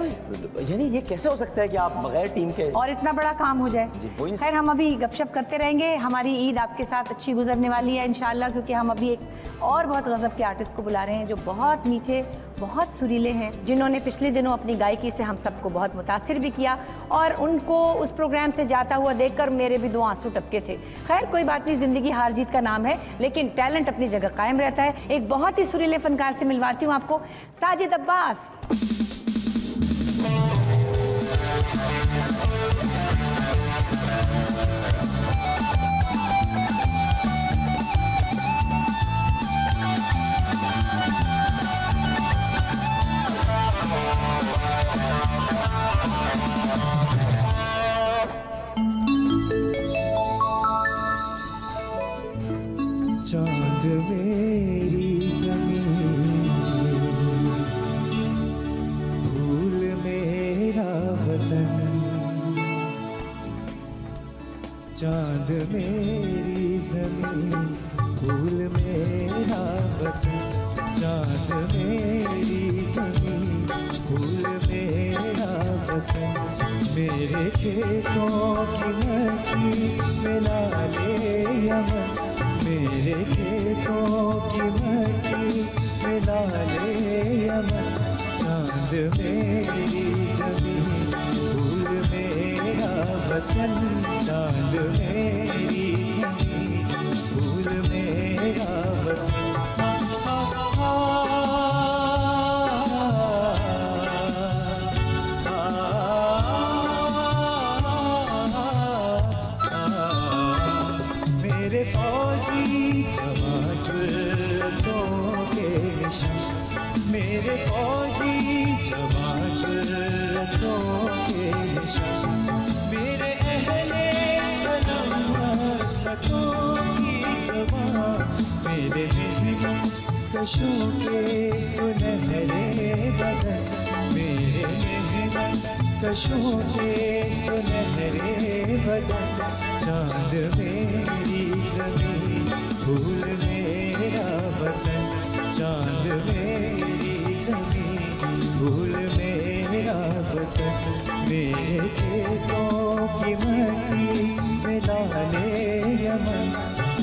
यानी ये कैसे हो सकता है कि आप बगैर टीम के और इतना बड़ा काम हो जाए? खैर, हम अभी गपशप करते रहेंगे। हमारी ईद आपके साथ अच्छी गुजरने वाली है इंशाल्लाह, क्योंकि हम अभी एक और बहुत गजब के आर्टिस्ट को बुला रहे हैं जो बहुत मीठे, बहुत सुरीले हैं, जिन्होंने पिछले दिनों अपनी गायकी से हम सबको बहुत मुतासिर भी किया, और उनको उस प्रोग्राम से जाता हुआ देखकर मेरे भी 2 आंसू टपके थे। खैर कोई बात नहीं, जिंदगी हार जीत का नाम है, लेकिन टैलेंट अपनी जगह कायम रहता है। एक बहुत ही सुरीले फनकार से मिलवाती हूँ आपको, साजिद अब्बास। चांद मेरी ज़मीन, फूल मेरा वतन, चांद मेरी ज़मीन, फूल मेरा वतन, चांद मेरी ज़मीन, फूल मेरा वतन, मेरे खेतों की मट्टी मिला ले यमन, मेरे खेतों की मट्टी मिला ले यमन, चांद मेरी ज़मीन, फूल मेरा वतन, चांद मेरी ज़मीन, फूल मेरा वतन। मेरे फौजी जवाजुल्लों के निशान, मेरे फौजी जवाजुल्लों के निशान, मेरे अहले कलम मस्तों की ज़बान, मेरे मेहनत कशों के सुनहरे बदन, मेरे मेहनत कशों के सुनहरे बदन, चांद मेरी ज़मीन, फूल मेरा वतन, चांद मेरी ज़मीन, फूल मेरा मेरा वतन मेरे खेतों की मट्टी मिला ले यमन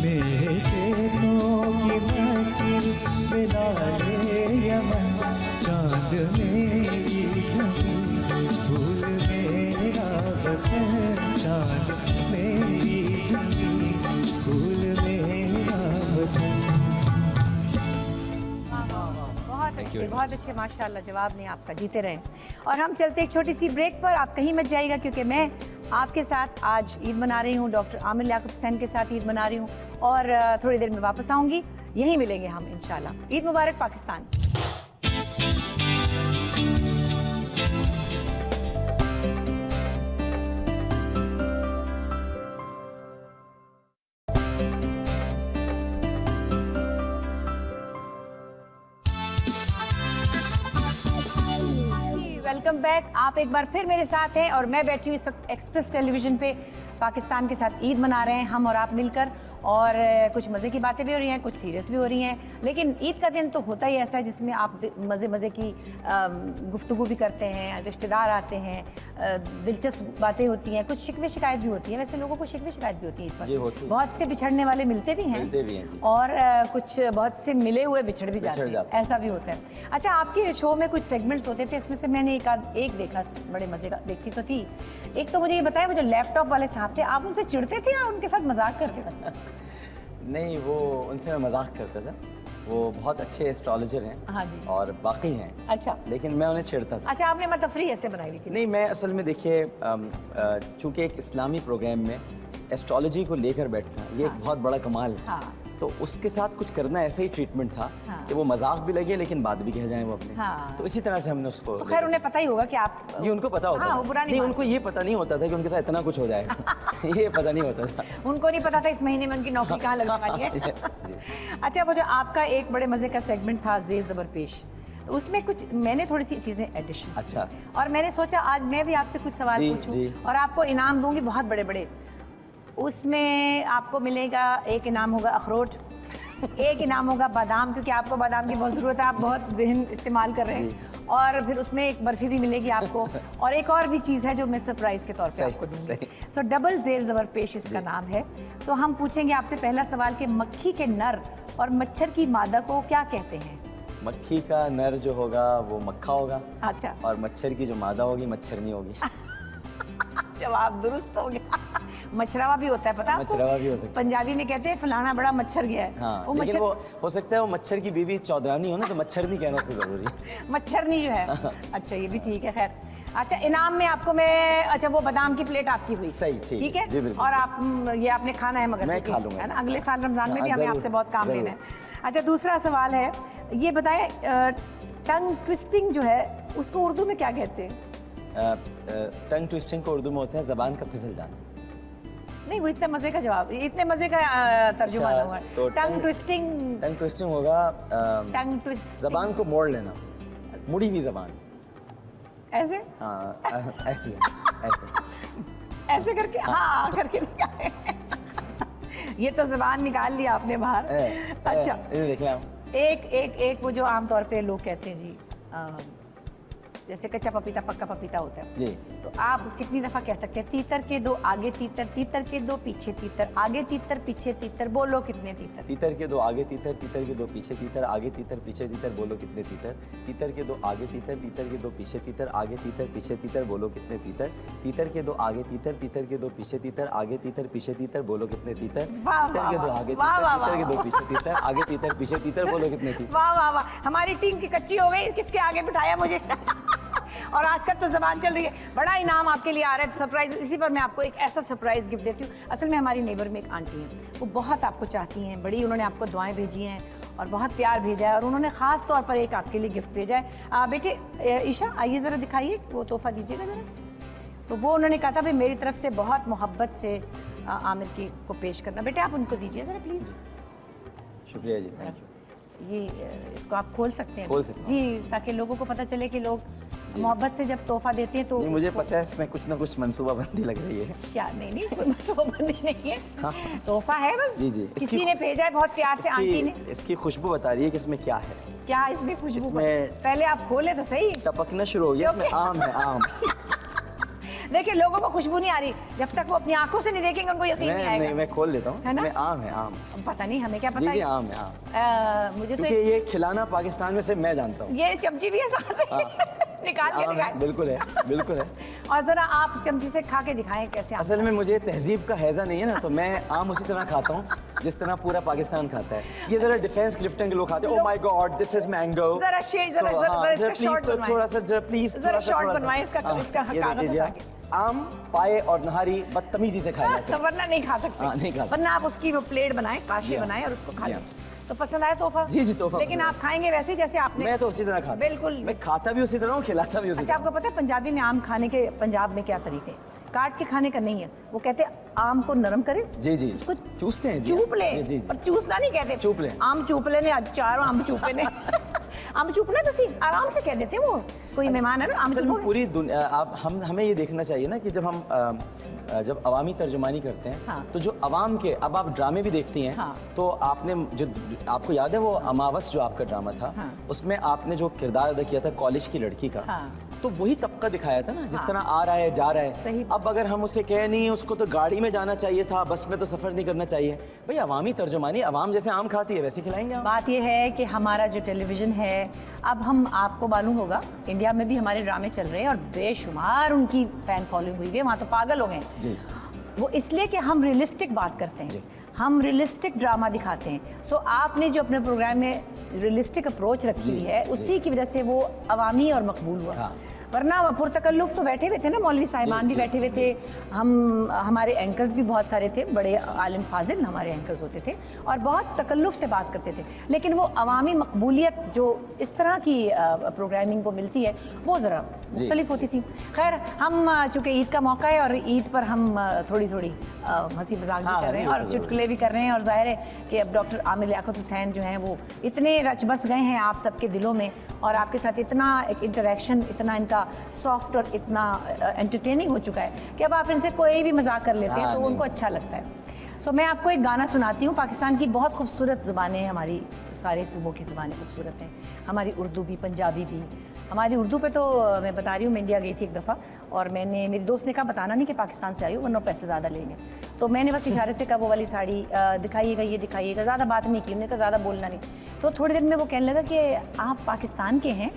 मेरे खेतों की मट्टी मिला ले यमन चांद मेरी ज़मीं फूल मेरा वतन चांद मेरी ज़मीं फूल मेरा वतन। बहुत अच्छे माशाल्लाह, जवाब नहीं आपका, जीते रहें। और हम चलते एक छोटी सी ब्रेक पर, आप कहीं मत जाइएगा क्योंकि मैं आपके साथ आज ईद मना रही हूँ, डॉक्टर आमिर लियाकत हुसैन के साथ ईद मना रही हूँ और थोड़ी देर में वापस आऊँगी, यहीं मिलेंगे हम इंशाल्लाह। ईद मुबारक पाकिस्तान। Welcome back. आप एक बार फिर मेरे साथ हैं और मैं बैठी हूँ इस वक्त एक्सप्रेस टेलीविज़न पे, पाकिस्तान के साथ ईद मना रहे हैं हम और आप मिलकर, और कुछ मज़े की बातें भी हो रही हैं, कुछ सीरियस भी हो रही हैं, लेकिन ईद का दिन तो होता ही ऐसा है जिसमें आप मज़े मज़े की गुफ्तगू भी करते हैं, रिश्तेदार आते हैं, दिलचस्प बातें होती हैं, कुछ शिकवे शिकायत भी होती है। वैसे लोगों को शिकवे शिकायत भी होती है ईद पर, बहुत से बिछड़ने वाले मिलते भी हैं जी। और कुछ बहुत से मिले हुए बिछड़ भी जाते हैं, ऐसा भी होता है। अच्छा, आपके शो में कुछ सेगमेंट्स होते थे, इसमें से मैंने एक देखा, बड़े मज़े का देखती तो थी। एक तो मुझे ये बताया, वो जो लैपटॉप वाले साहब थे, आप उनसे चिढ़ते थे या उनके साथ मजाक करते थे? नहीं, वो उनसे मैं मजाक करता था। वो बहुत अच्छे एस्ट्रोलॉजर हैं। हाँ जी। और बाकी हैं। अच्छा। लेकिन मैं उन्हें छेड़ता था। अच्छा, आपने मतलब तफरीह ऐसे बनाई लेकिन? नहीं, मैं असल में देखिए, चूंकि एक इस्लामी प्रोग्राम में एस्ट्रोलॉजी को लेकर बैठना ये एक बहुत बड़ा कमाल है। हाँ। तो उसके साथ कुछ करना ऐसा ही ट्रीटमेंट था कि वो मजाक भी लगे लेकिन बात भी कह जाएं वो अपने। तो इसी तरह से हमने उसको, तो खैर उन्हें पता ही होगा कि आप, ये उनको पता होता था। नहीं, उनको ये पता नहीं होता था कि उनके साथ इतना कुछ हो जाएगा। ये पता नहीं होता था। उनको नहीं पता था इस महीने में उनकी नौकरी कहाँ लगने वाली है। अच्छा, वो जो आपका एक बड़े मजे का सेगमेंट था ज़ेर ज़बर पेश, तो उसमें कुछ मैंने थोड़ी सी चीज़ें एडिशन। अच्छा। और मैंने सोचा आज मैं भी आपसे कुछ सवाल पूछूं और आपको इनाम दूंगी बहुत बड़े बड़े। उसमें आपको मिलेगा, एक इनाम होगा अखरोट, एक इनाम होगा बादाम, क्योंकि आपको बादाम की बहुत ज़रूरत है, आप बहुत जहन इस्तेमाल कर रहे हैं, और फिर उसमें एक बर्फ़ी भी मिलेगी आपको, और एक और भी चीज़ है जो मैं सरप्राइज़ के तौर पे आपको दूंगी। सो डबल ज़ेर ज़बर पेश इसका नाम है। तो हम पूछेंगे आपसे पहला सवाल कि मक्खी के नर और मच्छर की मादा को क्या कहते हैं? मक्खी का नर जो होगा वो मक्खा होगा। अच्छा। और मच्छर की जो मादा होगी मच्छरनी होगी। जवाब दुरुस्त हो गया। मच्छरवा भी होता है, पता है? मच्छरवा भी हो सकता है। पंजाबी में कहते हैं फलाना बड़ा मच्छर गया है। हाँ, लेकिन वो हो सकता है वो मच्छर की बीवी चौधरानी हो ना, तो मच्छर नहीं कहना उसको जरूरी है। मच्छरनी जो है। अच्छा, ये भी ठीक है। खैर, अच्छा, इनाम में आपको मैं, अच्छा, वो बादाम की प्लेट आपकी हुई। सही, ठीक है। और आप ये आपने खाना है, मगर मैं खा लूंगा, है ना, अगले साल रमजान में भी हमें आपसे बहुत काम लेना है। अच्छा, दूसरा सवाल है, ये बताएं, टंग ट्विस्टिंग जो है उसको उर्दू में क्या कहते हैं? टंग ट्विस्टिंग को उर्दू में होता है जबान का फिसल जाना। नहीं, वो इतने मजे का जवाब, इतने मजे का तर्जुमा हुआ। तो टंग ट्विस्टिंग होगा टंग ट्विस्ट, जबान को मोड़ लेना, मुड़ी हुई जबान। ऐसे? हाँ, ऐसे ऐसे ऐसे करके, हाँ करके निकाले। ये तो जबान निकाल लिया आपने बाहर। अच्छा, देख लें। एक वो जो आमतौर पे लोग कहते हैं जी, जैसे कच्चा पपीता पक्का पपीता होता है जी, तो आप कितनी दफा कह सकते हैं? तीतर के दो आगे तीतर, तीतर के दो पीछे तीतर, आगे तीतर पीछे तीतर, बोलो कितने तीतर? तीतर के दो आगे तीतर, तीतर के दो पीछे तीतर, आगे तीतर पीछे तीतर, बोलो कितने तीतर? तीतर के दो आगे तीतर, तीतर के दो पीछे तीतर, आगे तीतर पीछे तीतर, बोलो कितने तीतर? तीतर के दो आगे तीतर, तीतर के दो पीछे तीतर, आगे तीतर पीछे तीतर, बोलो कितने तीतर? तीतर के दो आगे तीतर, तीतर के दो पीछे तीतर, आगे तीतर पीछे तीतर, बोलो कितने तीतर? वाह वाह वाह, हमारी टीम की कच्ची हो गई, किसके आगे बिठाया मुझे। और आजकल तो ज़बान चल रही है। बड़ा इनाम आपके लिए आ रहा है, सरप्राइज। इसी पर मैं आपको एक ऐसा सरप्राइज गिफ्ट देती हूँ। असल में हमारी नेबर में एक आंटी हैं, वो बहुत आपको चाहती हैं, बड़ी उन्होंने आपको दुआएं भेजी हैं और बहुत प्यार भेजा है, और उन्होंने ख़ास तौर पर एक आपके लिए गिफ्ट भेजा है। बेटे ईशा, आइए ज़रा दिखाइए, वो तोहफा दीजिएगा ज़रा। तो वो उन्होंने कहा था भाई मेरी तरफ से बहुत मोहब्बत से आमिर की को पेश करना। बेटे आप उनको दीजिए ज़रा प्लीज़। शुक्रिया जी, थैंक यू। ये इसको आप खोल सकते हैं? खोल सकते हैं जी, ताकि लोगों को पता चले कि लोग मोहब्बत से जब तोहफा देते हैं तो नहीं, मुझे पता है इसमें कुछ ना कुछ मंसूबाबंदी लग रही है। क्या? नहीं कोई मंसूबाबंदी नहीं है, हाँ। तोहफा है बस। जी, जी। किसी ने भेजा है बहुत प्यार से, आंटी ने। इसकी खुशबू बता रही है कि इसमें क्या है। क्या इसमें खुशबू? इसमें पहले आप खोले तो सही। टपकना शुरू हो गया। इसमें आम है, आम। देखिए लोगों को खुशबू नहीं आ रही, जब तक वो अपनी आंखों से नहीं देखेंगे उनको यकीन नहीं आएगा। नहीं, मैं खोल लेता हूँ। इसमें आम है, आम। पता नहीं, हमें क्या पता जी, है। जी, आम है, आम। मुझे तो क्योंकि ये खिलाना पाकिस्तान में से मैं जानता हूँ। ये चमची भी है साथ में। निकाल के आम है, दिखाएं। बिल्कुल है, बिल्कुल है। और जरा आप चमची से खा के दिखाएं कैसे आम। असल में मुझे तहजीब का हैजा नहीं है ना, तो मैं आम उसी तरह खाता हूँ जिस तरह पूरा पाकिस्तान खाता है। ये जरा डिफेंस क्लिफ्टन के लोग खाते हैं। Oh my God, this is mango. जरा शेड, जरा इसका शॉर्ट बनवाएं। थोड़ा सा जरा प्लीज, जरा शॉर्ट बनवाएं इसका ये कागज देखिए, उठा के। आम पाए और नहारी बदतमीजी से खाया जाता तो वरना नहीं खा सकते। नहीं खा सकते। वरना आप उसकी वो प्लेट बनाएं, काशी जी हाँ। बनाएं और उसको खा जी लें। हाँ। तो पसंद आया तोहफा? जी, जी, तोहफा लेकिन पसंद आप खाएंगे वैसे ही जैसे आपने। मैं तो उसी तरह खाता हूँ। बिल्कुल। मैं खाता भी उसी तरह हूँ, खिलाता भी उसी अच्छा, तरह। आपको पता है पंजाबी में आम खाने के पंजाब में क्या तरीके हैं? काट के खाने का नहीं है, वो कहते हैं आम को नरम करें, जी, जी, उसको चूसते हैं जी। चूप ले। जी, जी, जी। और चूसना नहीं कहते, चूप ले। आम चूप ले ने, आज 4 आम चूपे ने। आम चूपना तो सी आराम से कह देते हैं, वो कोई मेहमान है ना, आम असल में चूपोगे। पूरी दुनिया, आप हमें ये देखना चाहिए ना कि जब अवामी तर्जुमानी करते हैं, हाँ। तो जो अवाम के, अब आप ड्रामे भी देखती हैं, हाँ। तो आपने जो आपको याद है वो अमावस जो आपका ड्रामा था, हाँ। उसमें आपने जो किरदार अदा किया था कॉलेज की लड़की का, हाँ। तो वही तबका दिखाया था ना, जिस हाँ। तरह आ रहा है, जा रहा सही है। बात। अब अगर हम उसे कहें नहीं, उसको तो गाड़ी में जाना चाहिए था, बस में तो सफर नहीं करना चाहिए। भाई अवामी तर्जुमानी, अवाम जैसे आम खाती है वैसे खिलाएंगे हम। बात यह है कि हमारा जो टेलीविज़न है, अब हम, आपको मालूम होगा इंडिया में भी हमारे ड्रामे चल रहे हैं और बेशुमार उनकी फ़ैन फॉलोइंग हुई है, वहाँ तो पागल हो गए। जी। वो इसलिए कि हम रियलिस्टिक बात करते हैं, हम रियलिस्टिक ड्रामा दिखाते हैं। सो आपने जो अपने प्रोग्राम में रियलिस्टिक अप्रोच रखी हुई है, उसी की वजह से वो अवामी और मकबूल हुआ। हाँ। वरना पुरतकल्लुफ़ तो बैठे हुए थे ना, मौलवी साहिबान भी बैठे हुए थे, हमारे एंकर्स भी बहुत सारे थे, बड़े आलिम फाजिल हमारे एंकर्स होते थे और बहुत तकल्लुफ़ से बात करते थे। लेकिन वो अवामी मकबूलियत जो इस तरह की प्रोग्रामिंग को मिलती है, वो ज़रा मुख्तलिफ होती थी। खैर, हम चूँकि ईद का मौका है और ईद पर हम थोड़ी थोड़ी हंसी मजाक भी कर रहे हैं और चुटकुले भी कर रहे हैं, और जाहिर है कि अब डॉक्टर आमिर लियाकत हुसैन जो हैं वो इतने रच बस गए हैं आप सबके दिलों में, और आपके साथ इतना एक इंटरेक्शन, इतना इनका सॉफ्ट और इतना एंटरटेनिंग हो चुका है कि अब आप इनसे कोई भी मजाक कर लेते हैं तो उनको अच्छा लगता है। सो मैं आपको एक गाना सुनाती हूँ। पाकिस्तान की बहुत खूबसूरत ज़ुबानें हैं, हमारी सारे सूबों की ज़ुबानें खूबसूरत हैं, हमारी उर्दू भी, पंजाबी भी। हमारी उर्दू पे तो मैं बता रही हूँ, मैं इंडिया गई थी एक दफ़ा और मेरी दोस्त ने कहा बताना नहीं कि पाकिस्तान से आई हूँ वरना पैसे ज़्यादा लेंगे, तो मैंने बस इशारे से कहा वो वाली साड़ी दिखाइएगा, ये दिखाइएगा, ज़्यादा बात नहीं की, उन्होंने कहा ज़्यादा बोलना नहीं। तो थोड़ी देर में वो कहने लगा कि आप पाकिस्तान के हैं।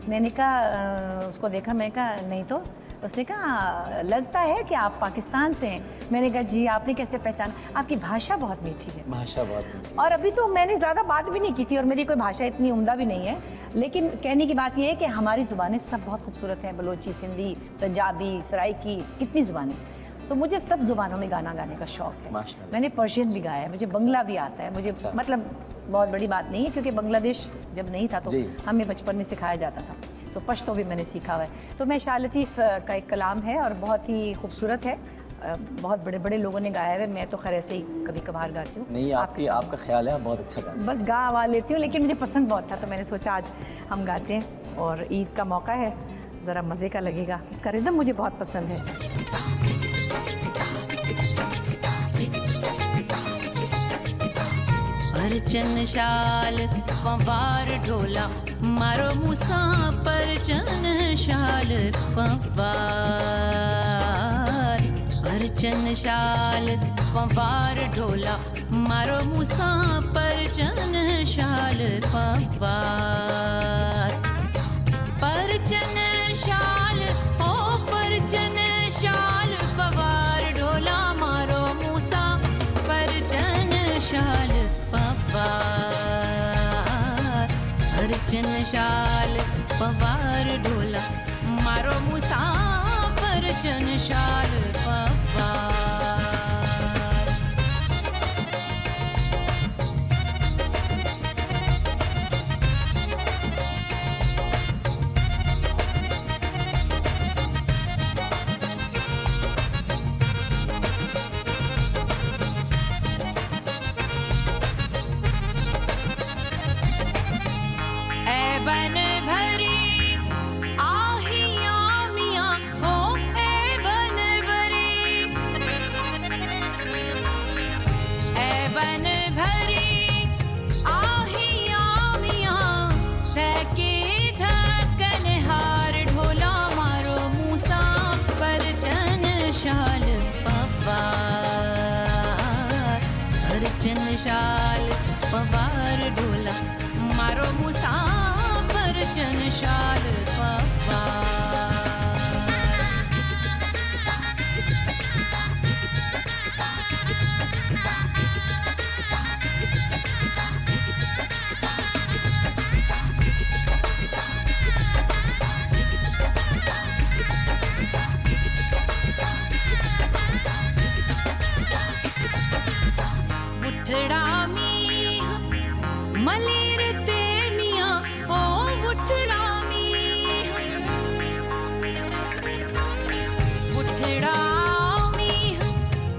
मैंने कहा, उसको देखा, मैंने कहा नहीं तो। उसने कहा लगता है कि आप पाकिस्तान से हैं। मैंने कहा जी, आपने कैसे पहचाना? आपकी भाषा बहुत मीठी है। भाषा बहुत मीठी। और अभी तो मैंने ज़्यादा बात भी नहीं की थी और मेरी कोई भाषा इतनी उम्दा भी नहीं है, लेकिन कहने की बात यह है कि हमारी ज़ुबानें सब बहुत खूबसूरत हैं, बलोची, सिंधी, पंजाबी, सराइकी, कितनी ज़ुबानें। तो मुझे सब ज़ुबानों में गाना गाने का शौक़ है। माशाअल्लाह। मैंने पर्शियन भी गाया है, मुझे बंगला भी आता है, मुझे मतलब बहुत बड़ी बात नहीं है क्योंकि बांग्लादेश जब नहीं था तो हमें बचपन में सिखाया जाता था। तो पश्तो भी मैंने सीखा हुआ है। तो मैं शाह लतीफ़ का एक कलाम है और बहुत ही खूबसूरत है, बहुत बड़े बड़े लोगों ने गाया है, मैं तो खैर ऐसे ही कभी कभार गाती हूँ। नहीं, आपका ख्याल है, बहुत अच्छा गाना। बस गा लेती हूँ, लेकिन मुझे पसंद बहुत था तो मैंने सोचा आज हम गाते हैं और ईद का मौका है, ज़रा मज़े का लगेगा। इसका रिदम मुझे बहुत पसंद है। परचन शाल पंवार ढोला मारो मूसा, परचन शाल पंवार, परचन शाल पंवार ढोला मारो मूसा, परचन शाल पंवार, परचन शाल ओ परचन शाल पंवार ढोला मारो मूसा, परचन शाल परचन शाल पवार ढोला मारो मूसा, परचन शाल पवार। बन भरी आही परचन शाल पवार ढोला मारो मुसाफर चन शाल पवार। उठड़ा मीह मलेर ते मियाँ ओ उठड़ा मीह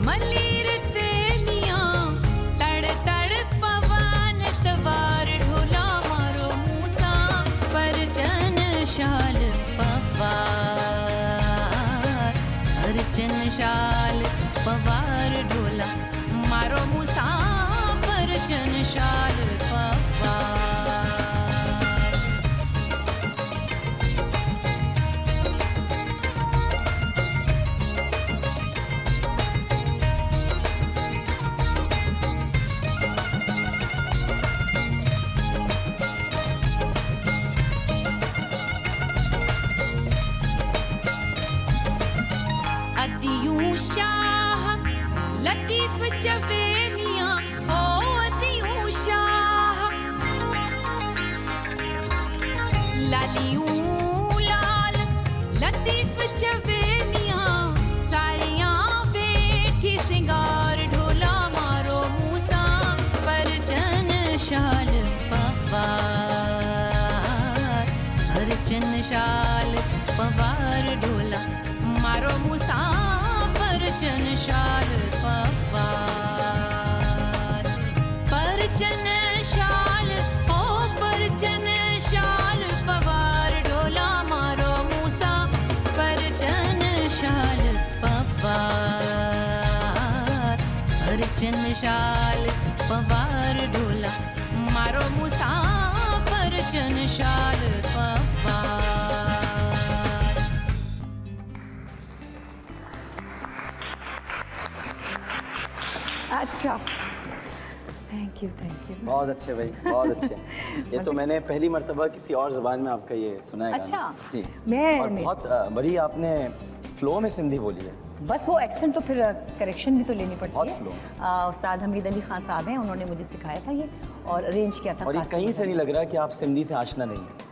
मलेर ते मियाँ तड़ तड़ पवन तवार ढोला मारो मूसा परचन शाल पवार। परचन शाल पवार ढोला मारो मूसा परचन शाल पवार। अदियूं शाह लतीफ चवे मियाँ ओ अदियूं शाह लालियूं लाल लतीफ चवे मियाँ सारियां बैठी सिंगार ढोला मारो मूसा परचन शाल पवार। परचन शाल पवार ढोला मारो मूसा परचन शाल पवार। परचन शाल ओ परचन शाल पवार ढोला मारो मूसा परचन शाल पवार। परचन शाल पवार ढोला मारो मूसा परचन शाल पवार। अच्छा, थैंक यू थैंक यू। बहुत अच्छे भाई, बहुत अच्छे। ये तो मैंने पहली मर्तबा किसी और ज़बान में आपका ये सुना है गाना। अच्छा, जी। मैं और बहुत बड़ी आपने फ्लो में सिंधी बोली है। बस वो एक्सेंट तो फिर करेक्शन भी तो लेनी पड़ती बहुत है। flow। उस्ताद हमीद अली खान साहब हैं, उन्होंने मुझे सिखाया था ये और अरेंज किया था। और ये कासिम कहीं से साहब नहीं लग रहा कि आप सिंधी से आशना नहीं है।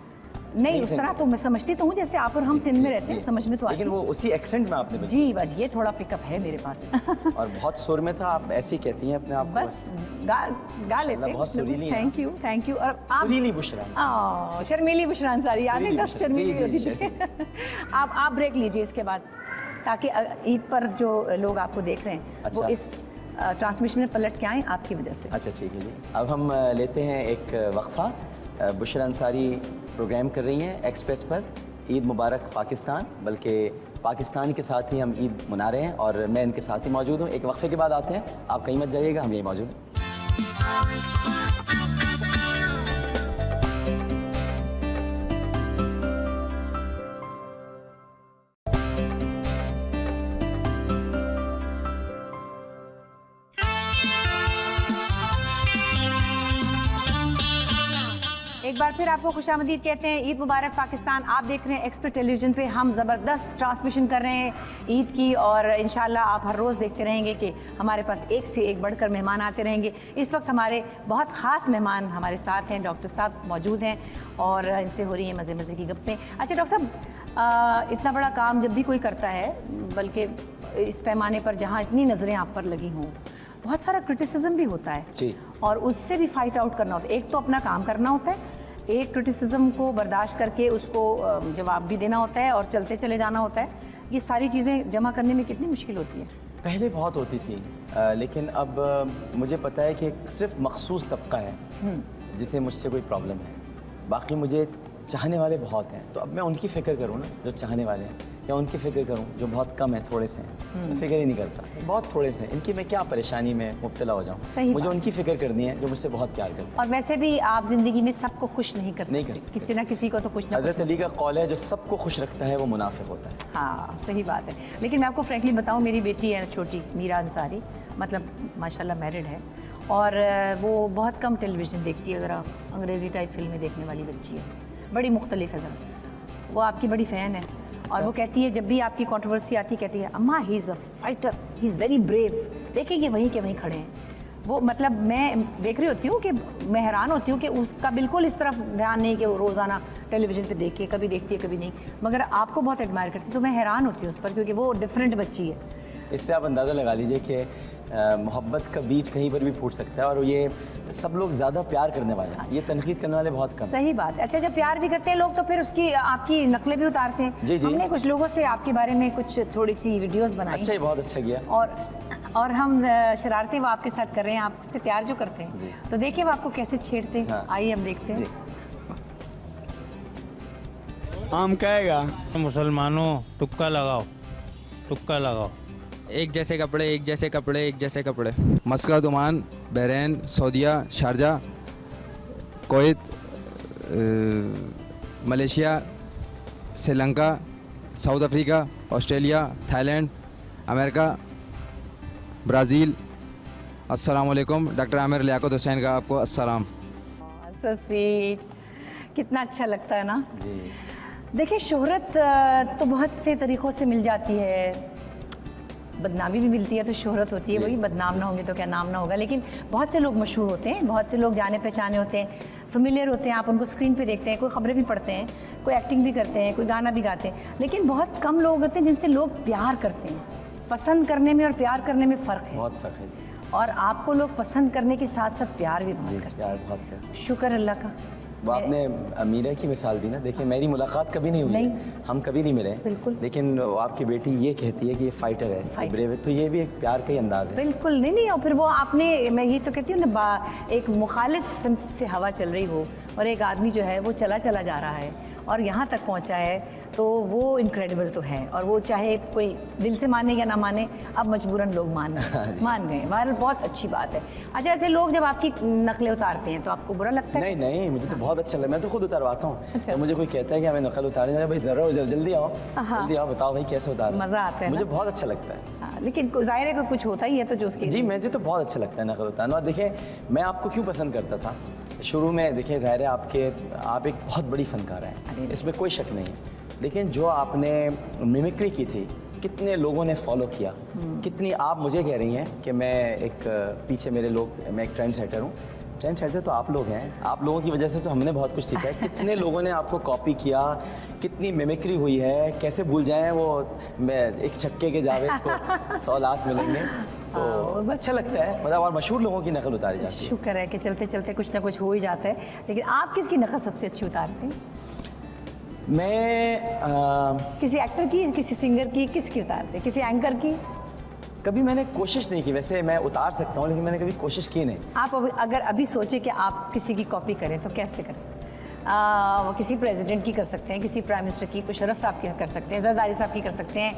नहीं, उस तरह तो मैं समझती तो हूँ जैसे आप और हम सिंध में रहते हैं, समझ में तो आती लेकिन वो उसी एक्सेंट में आपने जी। बस ये थोड़ा पिकअप है मेरे पास। और बहुत सुर में था। आप ऐसे ही कहती हैं अपने आप को। बस गा लेते हैं। बहुत सुरीली हैं थैंक यू थैंक यू। और आप सुरीली बुशरा शर्मीली बुशरा अंसारी, याद है सुरीली 10 बुशरा। शर्मीली जी, होती जी, थी। आप ब्रेक लीजिए इसके बाद, ताकि ईद पर जो लोग आपको देख रहे हैं वो अच्छा। इस ट्रांसमिशन में पलट के आए आपकी वजह से। अच्छा ठीक है जी। अब हम लेते हैं एक वक्फा। बुशरा अंसारी प्रोग्राम कर रही हैं एक्सप्रेस पर। ईद मुबारक पाकिस्तान, बल्कि पाकिस्तान के साथ ही हम ईद मना रहे हैं और मैं इनके साथ ही मौजूद हूँ। एक वक्फे के बाद आते हैं, आप कहीं मत जाइएगा, हम यहीं मौजूद हैं। एक बार फिर आपको खुशामदीद कहते हैं। ईद मुबारक पाकिस्तान। आप देख रहे हैं एक्सप्रेस टेलीविज़न पे। हम ज़बरदस्त ट्रांसमिशन कर रहे हैं ईद की और इंशाल्लाह आप हर रोज़ देखते रहेंगे कि हमारे पास एक से एक बढ़कर मेहमान आते रहेंगे। इस वक्त हमारे बहुत ख़ास मेहमान हमारे साथ हैं, डॉक्टर साहब मौजूद हैं और इनसे हो रही हैं मज़े मज़े की गप्पें। अच्छा डॉक्टर साहब, इतना बड़ा काम जब भी कोई करता है, बल्कि इस पैमाने पर जहाँ इतनी नज़रें आप पर लगी हों, बहुत सारा क्रिटिसिज्म भी होता है जी। और उससे भी फाइट आउट करना होता है। एक तो अपना काम करना होता है, एक क्रिटिसिज्म को बर्दाश्त करके उसको जवाब भी देना होता है और चलते चले जाना होता है। ये सारी चीज़ें जमा करने में कितनी मुश्किल होती है? पहले बहुत होती थी, लेकिन अब मुझे पता है कि सिर्फ मखसूस तबका है जिसे मुझसे कोई प्रॉब्लम है। बाकी मुझे चाहने वाले बहुत हैं, तो अब मैं उनकी फ़िक्र करूँ ना जो चाहने वाले हैं, या उनकी फ़िक्र करूँ जो बहुत कम है, थोड़े से हैं। मैं फ़िक्र ही नहीं करता, बहुत थोड़े से हैं, इनकी मैं क्या परेशानी में मुब्तला हो जाऊँ। मुझे उनकी फ़िक्र करनी है जो मुझसे बहुत प्यार करते हैं। और वैसे भी आप ज़िंदगी में सबको खुश नहीं कर सकते, किसी ना किसी को तो कुछ ना। हज़रत अली का कौल है, जो सबको खुश रखता है वो मुनाफिक होता है। हाँ सही बात है। लेकिन मैं आपको फ्रैंकली बताऊँ, मेरी बेटी है छोटी मीरा अंसारी, मतलब माशाल्लाह मैरिड है और वो बहुत कम टेलीविज़न देखती है, ज़रा अंग्रेज़ी टाइप फिल्में देखने वाली बच्ची है, बड़ी मुख्तलिफ है ज़रा। वो आपकी बड़ी फ़ैन है और वो कहती है जब भी आपकी कंट्रोवर्सी आती है कहती है अम्मा he is a fighter, he is very brave. देखिए ये वहीं के वहीं खड़े हैं वो। मतलब मैं देख रही होती हूँ कि मैं हैरान होती हूँ कि उसका बिल्कुल इस तरफ ध्यान नहीं कि वो रोज़ाना टेलीविज़न पे देखे, कभी देखती है कभी नहीं, मगर आपको बहुत एडमायर करती है। तो मैं हैरान होती हूँ उस पर क्योंकि वो डिफरेंट बच्ची है। इससे आप अंदाज़ा लगा लीजिए कि मोहब्बत का बीज कहीं पर भी फूट सकता है और ये सब लोग ज़्यादा प्यार करने वाले हैं, ये तनकीद करने वाले बहुत कम। सही बात है। अच्छा जब प्यार भी करते हैं लोग तो फिर उसकी आपकी नकलें भी उतारते हैं। जी जी। हमने कुछ लोगों से आपके बारे में कुछ थोड़ी सी वीडियोस बनाई। अच्छा, ये बहुत अच्छा किया। और हम शरारतें वो आपके साथ कर रहे हैं, आपसे प्यार जो करते हैं, तो देखिए वो आपको कैसे छेड़ते हैं। हाँ। आइए हम देखते हैं। आम कहेगा मुसलमानों तुक्का लगाओ, तुक्का लगाओ। एक जैसे कपड़े, एक जैसे कपड़े, एक जैसे कपड़े। मस्कत, ओमान, बहरीन, सऊदीया, Sharjah, Kuwait, Malaysia, Sri Lanka, South Africa, Australia, Thailand, America, Brazil. अस्सलाम वालेकुम। डॉक्टर आमिर लियाकत हुसैन का आपको अस्सलाम। सो स्वीट, कितना अच्छा लगता है ना। जी देखिए शोहरत तो बहुत से तरीक़ों से मिल जाती है, बदनामी भी मिलती है तो शोहरत होती है, वही बदनाम ना होंगे तो क्या नाम ना होगा। लेकिन बहुत से लोग मशहूर होते हैं, बहुत से लोग जाने पहचाने होते हैं, फेमिलियर होते हैं, आप उनको स्क्रीन पे देखते हैं, कोई ख़बरें भी पढ़ते हैं, कोई एक्टिंग भी करते हैं, कोई गाना भी गाते हैं, लेकिन बहुत कम लोग होते हैं जिनसे लोग प्यार करते हैं। पसंद करने में और प्यार करने में फ़र्क है, बहुत फ़र्क है जी। और आपको लोग पसंद करने के साथ साथ प्यार भी बहुत करते प्यार बहुत है। हैं। शुक्र अल्लाह का। वो आपने अमीरा की मिसाल दी ना, देखिए मेरी मुलाकात कभी नहीं हुई नहीं। है, हम कभी नहीं मिले, बिल्कुल। लेकिन वो आपकी बेटी ये कहती है कि ये फाइटर है, ये ब्रेव है, तो ये भी एक प्यार का ही अंदाज़ है। बिल्कुल नहीं। और फिर वो आपने, मैं ये तो कहती हूँ ना, एक मुखालिफ सिमत से हवा चल रही हो और एक आदमी जो है वो चला जा रहा है और यहाँ तक पहुँचा है, तो वो इनक्रेडिबल तो है। और वो चाहे कोई दिल से माने या ना माने, अब मजबूरन लोग मान गए। बहरहाल बहुत अच्छी बात है। अच्छा ऐसे लोग जब आपकी नकलें उतारते हैं तो आपको बुरा लगता है? नहीं, मुझे तो बहुत अच्छा लगता है, मैं तो खुद उतारवाता हूँ। अच्छा। तो मुझे कोई कहता है कि हमें नकल उतारनी, भाई ज़रा जल्दी आओ, जल्दी आओ, बताओ भाई कैसे उतारो। मज़ा आता है मुझे ना? बहुत अच्छा लगता है। हाँ, लेकिन ज़ाहिर है कि कुछ होता ही है तो जो उसकी। जी मुझे तो बहुत अच्छा लगता है नकल उतारना। और देखिए मैं आपको क्यों पसंद करता था शुरू में, देखिए ज़ाहिर है आप एक बहुत बड़ी फ़नकार हैं, इसमें कोई शक नहीं है, लेकिन जो आपने मिमिक्री की थी कितने लोगों ने फॉलो किया, कितनी आप मुझे कह रही हैं कि मैं एक पीछे मेरे लोग, मैं एक ट्रेंड सेटर हूँ। ट्रेंड सेटर तो आप लोग हैं, आप लोगों की वजह से तो हमने बहुत कुछ सीखा है। कितने लोगों ने आपको कॉपी किया, कितनी मिमिक्री हुई है, कैसे भूल जाएं वो मैं एक छक्के के जावेद को 100 लाख मिलेंगे, तो अच्छा लगता है। मतलब और मशहूर लोगों की नकल उतारी जाती है। शुक्र है कि चलते चलते कुछ ना कुछ हो ही जाता है। लेकिन आप किसकी नकल सबसे अच्छी उतारते हैं? मैं किसी एक्टर की, किसी सिंगर की, किसकी उतारते हैं? किसी एंकर की? कभी मैंने कोशिश नहीं की, वैसे मैं उतार सकता हूँ लेकिन मैंने कभी कोशिश की नहीं। आप अगर अभी सोचे कि आप किसी की कॉपी करें तो कैसे करें? किसी प्रेसिडेंट की कर सकते हैं, किसी प्राइम मिनिस्टर की, मुशर्रफ साहब की कर सकते हैं, जरदारी साहब की कर सकते हैं,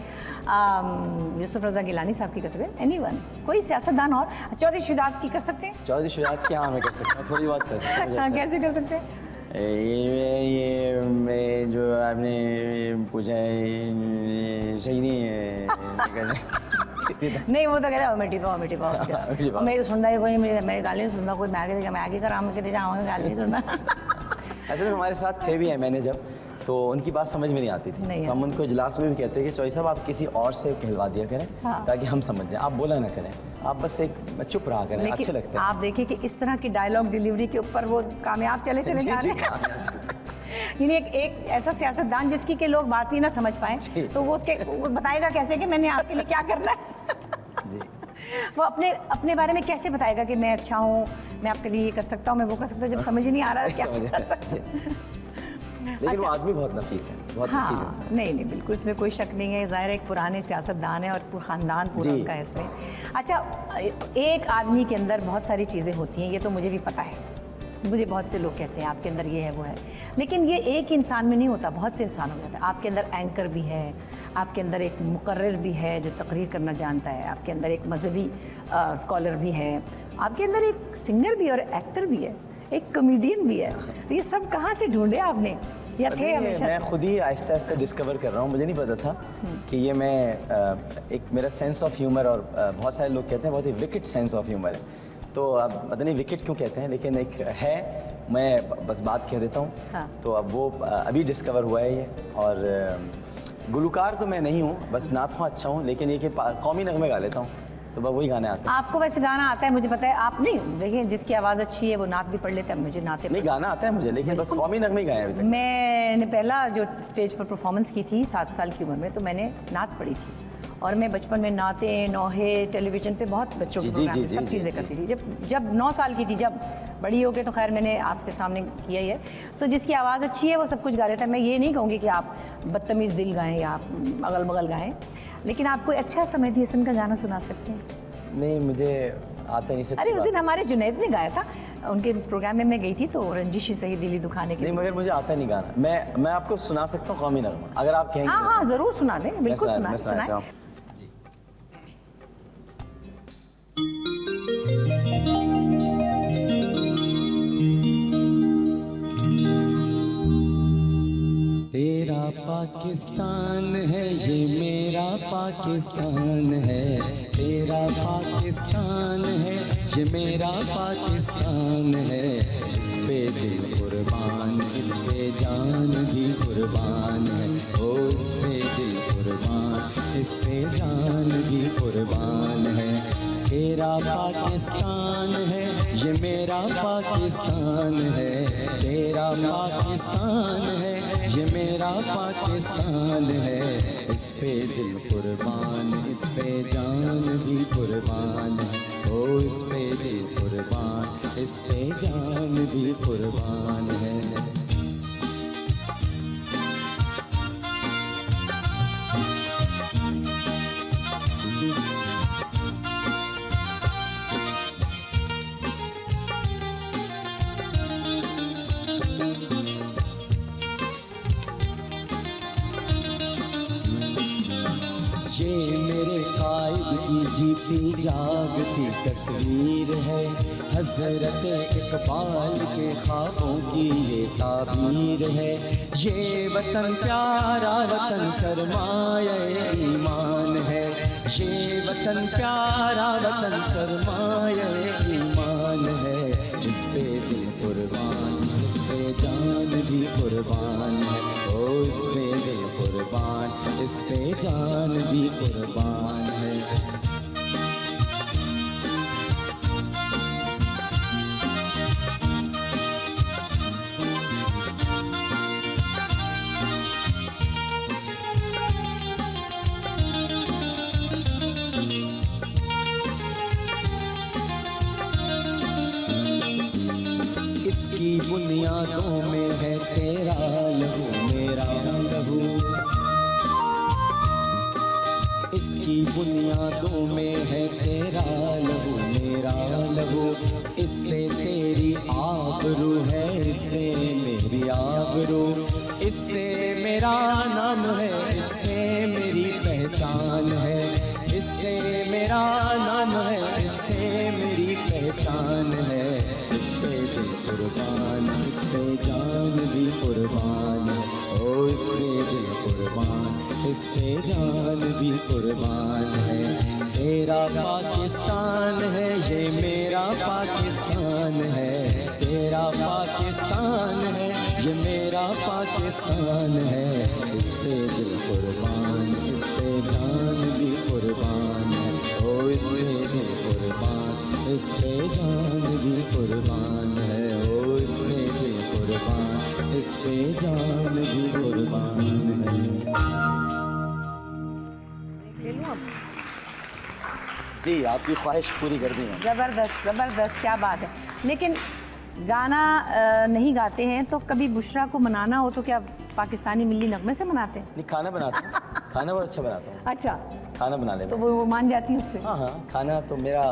यूसुफ रज़ा गिलानी साहब की कर सकते हैं, एनीवन, कोई सियासतदान। और चौधरी शुजात की कर सकते हैं? चौधरी शुजात की हाँ मैं कर सकता हूँ, थोड़ी बात कर सकता हूँ। हाँ, कैसे कर सकते हैं? ये मैं जो आपने पूछा है सही नहीं है। नहीं वो तो कहते हैं मिट्टी पाओ मैं सुनता है कोई, मैं गाली नहीं सुनता कोई, मैं आगे का राम कहते जाऊँगा, गाली नहीं सुनना। असल में हमारे साथ थे भी हैं मैंने जब, तो उनकी बात समझ में नहीं आती थी, तो हम उनको इजलास में भी कहते हैं कि चौधरी साहब आप किसी और से कहलवा दिया करें, ताकि हम समझ जाएं, आप बोला ना करें, आप बस एक चुप रहा करें, अच्छे लगते हैं। आप देखिए कि इस तरह की डायलॉग डिलीवरी के ऊपर वो कामयाब चले जा रहे हैं। यानी एक ऐसा सियासतदान जिसकी के लोग बात ही ना समझ पाए, तो वो बताएगा कैसे कि मैंने आपके लिए क्या करना है। जी। वो अपने बारे में कैसे बताएगा कि मैं अच्छा हूँ, मैं आपके लिए ये कर सकता हूँ, मैं वो कर सकता हूँ, जब समझ ही नहीं आ रहा है क्या कर सकते हैं। लेकिन वो आदमी बहुत नफीस है, बहुत नफीस इंसान। नहीं बिल्कुल, इसमें कोई शक नहीं है। ज़ाहिर है एक पुराने सियासतदान है और पूरा ख़ानदान पूरा उनका है इसमें। अच्छा, एक आदमी के अंदर बहुत सारी चीज़ें होती हैं, ये तो मुझे भी पता है, मुझे बहुत से लोग कहते हैं आपके अंदर ये है वो है, लेकिन ये एक इंसान में नहीं होता, बहुत से इंसान हो जाता है। आपके अंदर एंकर भी है, आपके अंदर एक मुकर्रिर भी है जो तकरीर करना जानता है, आपके अंदर एक मजहबी स्कॉलर भी है, आपके अंदर एक सिंगर भी और एक्टर भी है, एक कॉमेडियन भी है। तो ये सब कहाँ से ढूंढे आपने या थे हमेशा? मैं खुद ही आहिस्ता आहिस्ता डिस्कवर कर रहा हूँ, मुझे नहीं पता था कि ये मैं एक मेरा सेंस ऑफ ह्यूमर, और बहुत सारे लोग कहते हैं बहुत ही विकेट सेंस ऑफ ह्यूमर है, तो अब पता नहीं विकेट क्यों कहते हैं, लेकिन एक है, मैं बस बात कह देता हूँ। हाँ। तो अब वो अभी डिस्कवर हुआ है ये। और गुलकार तो मैं नहीं हूँ, बस नात में अच्छा हूँ, लेकिन ये कि कौमी नगमे गा लेता हूँ, तो बस वही गाने आते हैं। आपको वैसे गाना आता है, मुझे पता है। आप नहीं देखिए, जिसकी आवाज़ अच्छी है वो नात भी पढ़ लेता है, मुझे नाते नहीं गाना आता है मुझे, लेकिन बस कौमी नगमे ही गाए अभी तक। मैंने पहला जो स्टेज पर परफॉर्मेंस की थी 7 साल की उम्र में, तो मैंने नात पढ़ी थी। और मैं बचपन में नाते नौहे टेलीविज़न पे बहुत बच्चों के प्रोग्राम में सब चीज़ें करती थी। जब 9 साल की थी, जब बड़ी हो गई तो खैर मैंने आपके सामने किया ही है। सो जिसकी आवाज़ अच्छी है वो सब कुछ गा लेता है। मैं ये नहीं कहूँगी कि आप बदतमीज़ दिल गाएँ या आप अगल बगल गाएँ, लेकिन आप कोई अच्छा समैती हसन का गाना सुना सकते हैं? नहीं, मुझे आता नहीं, सच्ची अरे उस बात। दिन हमारे जुनैद ने गाया था, उनके प्रोग्राम में मैं गई थी, तो रंजिशी सही दिली दुखाने के नहीं, मगर मुझे आता नहीं गाना। मैं आपको सुना सकता हूँ कौमी नगमा, अगर आप कहेंगे। हाँ हाँ ज़रूर सुना दें, बिल्कुल मैं सुनाएं। सुनाता हूँ। तेरा पाकिस्तान है ये मेरा पाकिस्तान है, तेरा पाकिस्तान है ये मेरा पाकिस्तान है। इस पे दिल कुर्बान, इस पे जान भी कुर्बान है। ओ इस पे दिल कुर्बान, इस पे जान भी कुर्बान है। तेरा पाकिस्तान है ये मेरा पाकिस्तान है, तेरा पाकिस्तान है ये मेरा पाकिस्तान है। इस पे दिल कुर्बान, इस पे जान भी कुर्बान है। ओ इस पे दिल कुर्बान, इस पे जान भी कुर्बान है। ये मेरे कायद की जीती जागती तस्वीर है, हजरत इकबाल के ख्वाबों की ये ताबीर है। ये वतन प्यारा वतन सरमाया ईमान है, ये वतन प्यारा वतन सरमाया ईमान है। इस पे दिल कुर्बान, इस पे जान भी कुर्बान है। ओ इस पे दिल कुर्बान, इस पे जान भी कुर्बान है। इसकी बुनियादों में है तेरा लहू मेरा लहू, इसकी बुनियादों में है तेरा लहू मेरा लहू। इससे तेरी आबरू है, इससे मेरी आबरू, इससे मेरा नाम है, इससे मेरी पहचान है। इससे मेरा नाम है, इससे मेरी पहचान है। इस पे दिल कुर्बान, इस पे जान भी कुर्बान है। ओ इस पे दिल कुर्बान, इस पे जान भी कुर्बान है। तेरा पाकिस्तान है ये मेरा पाकिस्तान है, तेरा पाकिस्तान है ये मेरा पाकिस्तान है। इस पे दिल कुर्बान, इस पे जान भी कुर्बान है। ओ इस पे दिल कुर्बान, इस पे जान भी कुर्बान है। ओ इस पे दिल कुर्बान, इस पे जान भी कुर्बान है। ले लूं अब? जी, आपकी ख्वाहिश पूरी कर दी मैंने। ज़बरदस्त ज़बरदस्त, क्या बात है। लेकिन गाना नहीं गाते हैं तो कभी बुशरा को मनाना हो तो क्या पाकिस्तानी मिली नगमे से मनाते हैं? नहीं, खाना बनाता हूँ, खाना बहुत अच्छा बनाता हूँ, अच्छा, खाना बना लेता तो हूँ। वो मान जाती है उससे? हाँ हाँ, खाना तो मेरा,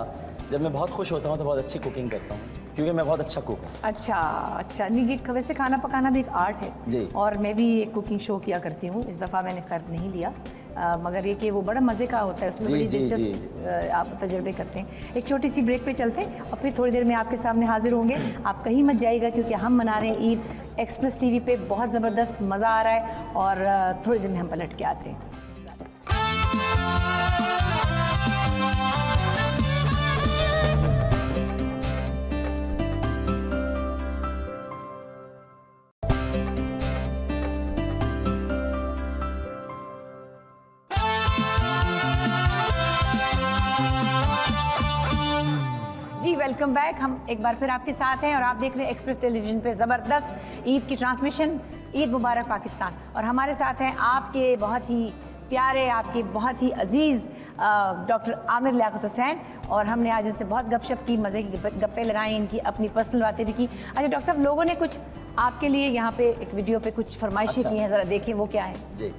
जब मैं बहुत खुश होता हूँ तो बहुत अच्छी कुकिंग करता हूँ, क्योंकि मैं बहुत अच्छा कुक हूँ। अच्छा अच्छा, नहीं ये वैसे खाना पकाना भी एक आर्ट है जी। और मैं भी एक कुकिंग शो किया करती हूँ। इस दफ़ा मैंने कर नहीं लिया, मगर ये कि वो बड़ा मज़े का होता है, उसमें जी, बड़ी जी, दिलचस्प आप तजर्बे करते हैं। एक छोटी सी ब्रेक पे चलते हैं और फिर थोड़ी देर में आपके सामने हाजिर होंगे। आप कहीं मत जाइएगा क्योंकि हम मना रहे हैं ईद। एक्सप्रेस टीवी पे बहुत ज़बरदस्त मज़ा आ रहा है और थोड़ी देर में हम पलट के आते हैं। Welcome back. हम एक बार फिर आपके साथ हैं और आप देख रहे हैं एक्सप्रेस टेलीविजन पे ज़बरदस्त ईद की ट्रांसमिशन। ईद मुबारक पाकिस्तान। और हमारे साथ हैं आपके बहुत ही प्यारे, आपके बहुत ही अजीज़ डॉक्टर आमिर लियाकत हुसैन, और हमने आज इनसे बहुत गपशप की, मज़े की गप्पे लगाई, इनकी अपनी पर्सनल बातें भी की। अच्छा डॉक्टर साहब, लोगों ने कुछ आपके लिए यहाँ पे एक वीडियो पे कुछ फरमाइशें की हैं, ज़रा देखिए वो क्या है। जी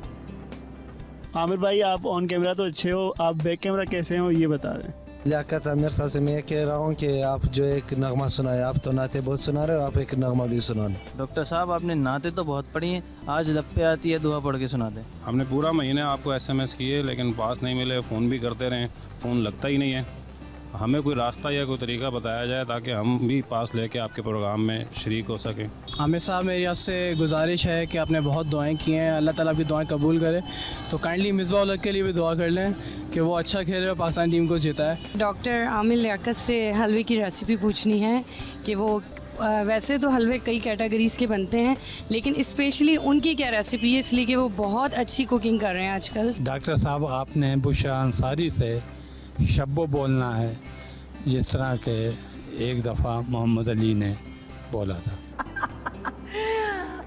आमिर भाई, आप ऑन कैमरा तो अच्छे हो, आप बैक कैमरा कैसे हो ये बता दें। लियाकत आमिर साहब से मैं ये कह रहा हूँ कि आप जो एक नगमा सुनाए, आप तो नाते बहुत सुना रहे हो, आप एक नगमा भी सुना लो। डॉक्टर साहब, आपने नाते तो बहुत पढ़ी हैं, आज लब पे आती है दुआ पढ़ के सुना दें। हमने पूरा महीने आपको SMS किए लेकिन पास नहीं मिले, फ़ोन भी करते रहे, फ़ोन लगता ही नहीं है। हमें कोई रास्ता या कोई तरीका बताया जाए ताकि हम भी पास लेके आपके प्रोग्राम में शरीक हो सकें। आमिर साहब, मेरी आपसे गुजारिश है कि आपने बहुत दुआएं की हैं, अल्लाह ताला आपकी दुआएं कबूल करे, तो काइंडली मिसबा उल हक के लिए भी दुआ कर लें कि वो अच्छा खेले और पाकिस्तान टीम को जीता है। डॉक्टर आमिर लियाकत से हलवे की रेसिपी पूछनी है कि वो वैसे तो हलवे कई कैटेगरीज़ के बनते हैं, लेकिन स्पेशली उनकी क्या रेसिपी है, इसलिए कि वो बहुत अच्छी कुकिंग कर रहे हैं आजकल। डॉक्टर साहब, आपने बुशरा अंसारी से शब्बो बोलना है जिस तरह के एक दफ़ा मोहम्मद अली ने बोला था।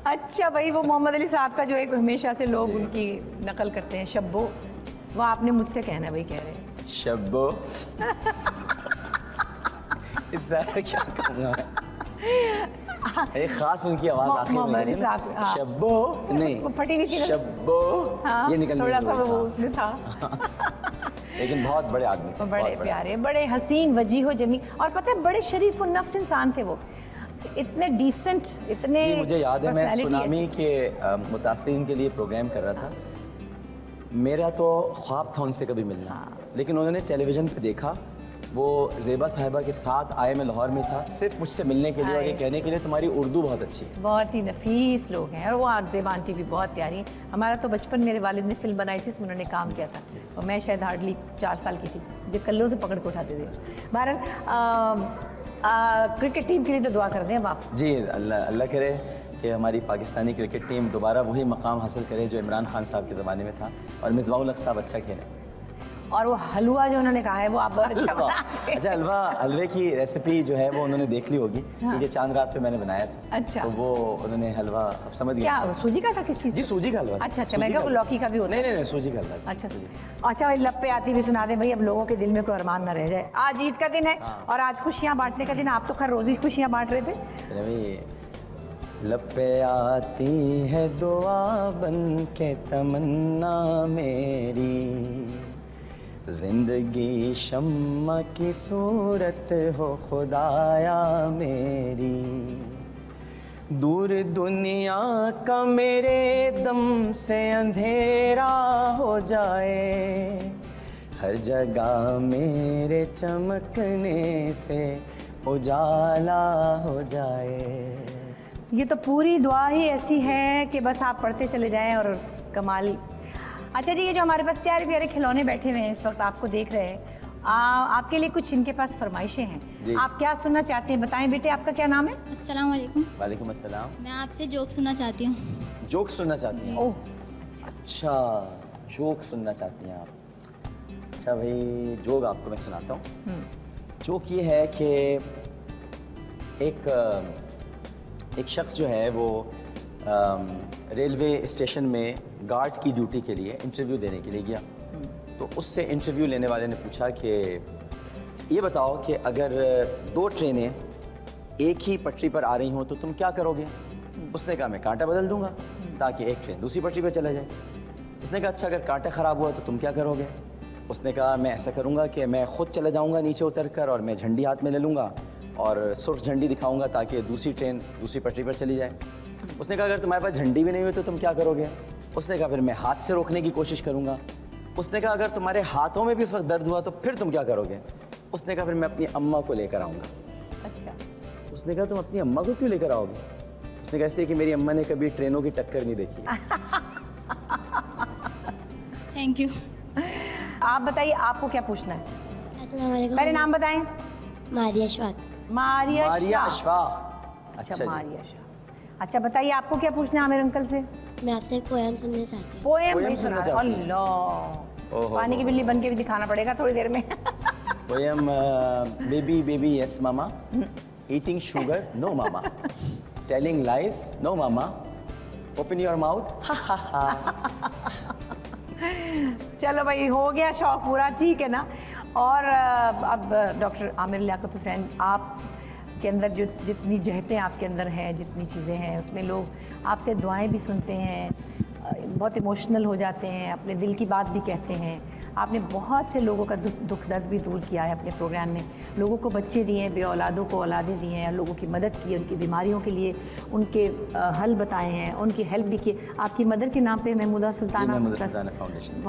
अच्छा भाई, वो मोहम्मद अली साहब का जो एक हमेशा से लोग उनकी नकल करते हैं, शब्बो, वो आपने मुझसे कहना है भाई, कह रहे हैं शब्बो। इससे क्या कहूँगा मैं, एक खास उनकी आवाज़ आखिर में मोहम्मद अली निकली ना, साहब, हाँ। शब्बो नहीं, वो फटी हुई थी ना। शब्बो, हाँ, ये निकल थोड़ा सा वो उसमें था। लेकिन बहुत बड़े आदमी थे, बड़े बहुत प्यारे, बड़े हसीन, वजीहो जमी, और पता है बड़े शरीफ उन नफ्स इंसान थे वो, इतने डिसेंट, इतने। जी मुझे याद है, मैं personality सुनामी ऐसी। के मुतासिरीन के लिए प्रोग्राम कर रहा था। मेरा तो ख्वाब था उनसे कभी मिलना, लेकिन उन्होंने टेलीविज़न पे देखा, वो ज़ेबा साहिबा के साथ आए, मैं लाहौर में था, सिर्फ मुझसे मिलने के लिए और ये कहने के लिए तुम्हारी उर्दू बहुत अच्छी है। बहुत ही नफीस लोग हैं, और वो आप ज़ेबा आंटी भी बहुत प्यारी हैं। हमारा तो बचपन, मेरे वालिद ने फिल्म बनाई थी, इसमें उन्होंने काम किया था, और मैं शायद हार्डली 4 साल की थी, जो कल्लों से पकड़ के उठाते थे। बहरहाल क्रिकेट टीम के लिए तो दुआ कर दें अब आप। जी, अल्लाह करे कि हमारी पाकिस्तानी क्रिकेट टीम दोबारा वही मकाम हासिल करे जो इमरान खान साहब के ज़माने में था, और मिसबाह उल हक साहब अच्छा खेले। और वो हलवा जो उन्होंने कहा है वो आप बहुत अच्छा बना। अच्छा, हलवे की रेसिपी जो है वो उन्होंने देख ली होगी, क्योंकि चांद रात पे मैंने बनाया था। अच्छा, तो वो उन्होंने हलवा, आप समझ गए क्या सूजी का था, किस चीज़? जी सूजी का हलवा। अच्छा, मैं कहा लौकी का भी होता है। नहीं, सूजी का हलवा। अच्छा भाई, लब पे आती भी सुना दें भाई, अब लोगों के दिल में कोई अरमान ना रह जाए। आज ईद का दिन है और आज खुशियाँ बांटने का दिन। आप तो खैर रोज़ ही खुशियाँ बांट रहे थे। लब पे आती है दुआ बन के तमन्ना मेरी, जिंदगी शम्मा की सूरत हो खुदाया मेरी, दूर दुनिया का मेरे दम से अंधेरा हो जाए, हर जगह मेरे चमकने से उजाला हो जाए। ये तो पूरी दुआ ही ऐसी है कि बस आप पढ़ते चले जाएं और कमाल। अच्छा जी, ये जो हमारे पास प्यारे प्यारे खिलौने बैठे हुए हैं इस वक्त, आपको देख रहे हैं, आपके लिए कुछ इनके पास फरमाइशें हैं। आप क्या सुनना चाहते हैं, बताएं बेटे, आपका क्या नाम है? अस्सलाम वालेकुम। वालेकुम अस्सलाम। मैं आपसे जोक सुनना चाहती हूँ। जोक सुनना चाहती हैं? ओह अच्छा, जोक सुनना चाहती हैं आप। अच्छा भाई, जोक आपको मैं सुनाता हूँ। जोक ये है कि एक शख्स जो है वो रेलवे स्टेशन में गार्ड की ड्यूटी के लिए इंटरव्यू देने के लिए गया। तो उससे इंटरव्यू लेने वाले ने पूछा कि ये बताओ कि अगर 2 ट्रेनें एक ही पटरी पर आ रही हों तो तुम क्या करोगे? उसने कहा मैं कांटा बदल दूंगा ताकि एक ट्रेन दूसरी पटरी पर चला जाए। उसने कहा अच्छा, अगर कांटा ख़राब हुआ तो तुम क्या करोगे? उसने कहा मैं ऐसा करूँगा कि मैं ख़ुद चला जाऊँगा नीचे उतर कर, और मैं झंडी हाथ में ले लूँगा और सुर्ख झंडी दिखाऊँगा ताकि दूसरी ट्रेन दूसरी पटरी पर चली जाए। उसने कहा अगर तुम्हारे पास झंडी भी नहीं हुई तो तुम क्या करोगे? उसने कहा फिर मैं हाथ से रोकने की कोशिश करूँगा। उसने कहा अगर तुम्हारे हाथों में भी इस वक्त दर्द हुआ तो फिर तुम क्या करोगे? उसने कहा फिर मैं अपनी अम्मा को लेकर आऊँगा। अच्छा। उसने कहा तुम अपनी अम्मा को क्यों लेकर आओगे? उसने कहा इसलिए कि मेरी अम्मा ने कभी ट्रेनों की टक्कर नहीं देखी। Thank you. आप बताइए, आपको क्या पूछना है? अस्सलाम वालेकुम। पहले नाम बताएं। मारिया अशफाक। मारिया अशफाक। अच्छा, मारिया अशफाक। अच्छा बताइए, आपको क्या पूछना है आमिर अंकल से? मैं आपसे एक पोएम सुनना चाहती हूँ। पोएम सुनना चाहती हूँ? अल्लाह, पानी की बिल्ली बन के भी दिखाना पड़ेगा थोड़ी देर में। Poem baby baby yes mama, eating sugar no mama, telling lies no mama, open your mouth ha ha ha. चलो भाई हो गया शौक पूरा, ठीक है ना। और अब डॉक्टर आमिर लियाकत हुसैन, आप के अंदर जो जितनी जहतें आपके अंदर हैं, जितनी चीज़ें हैं, उसमें लोग आपसे दुआएं भी सुनते हैं, बहुत इमोशनल हो जाते हैं, अपने दिल की बात भी कहते हैं। आपने बहुत से लोगों का दुख दर्द भी दूर किया है अपने प्रोग्राम में, लोगों को बच्चे दिए हैं, बे औलादों को औलादें दी हैं, लोगों की मदद की, उनकी बीमारियों के लिए उनके हल बताए हैं, उनकी हेल्प भी की। आपकी मदर के नाम पे महमूदा सुल्ताना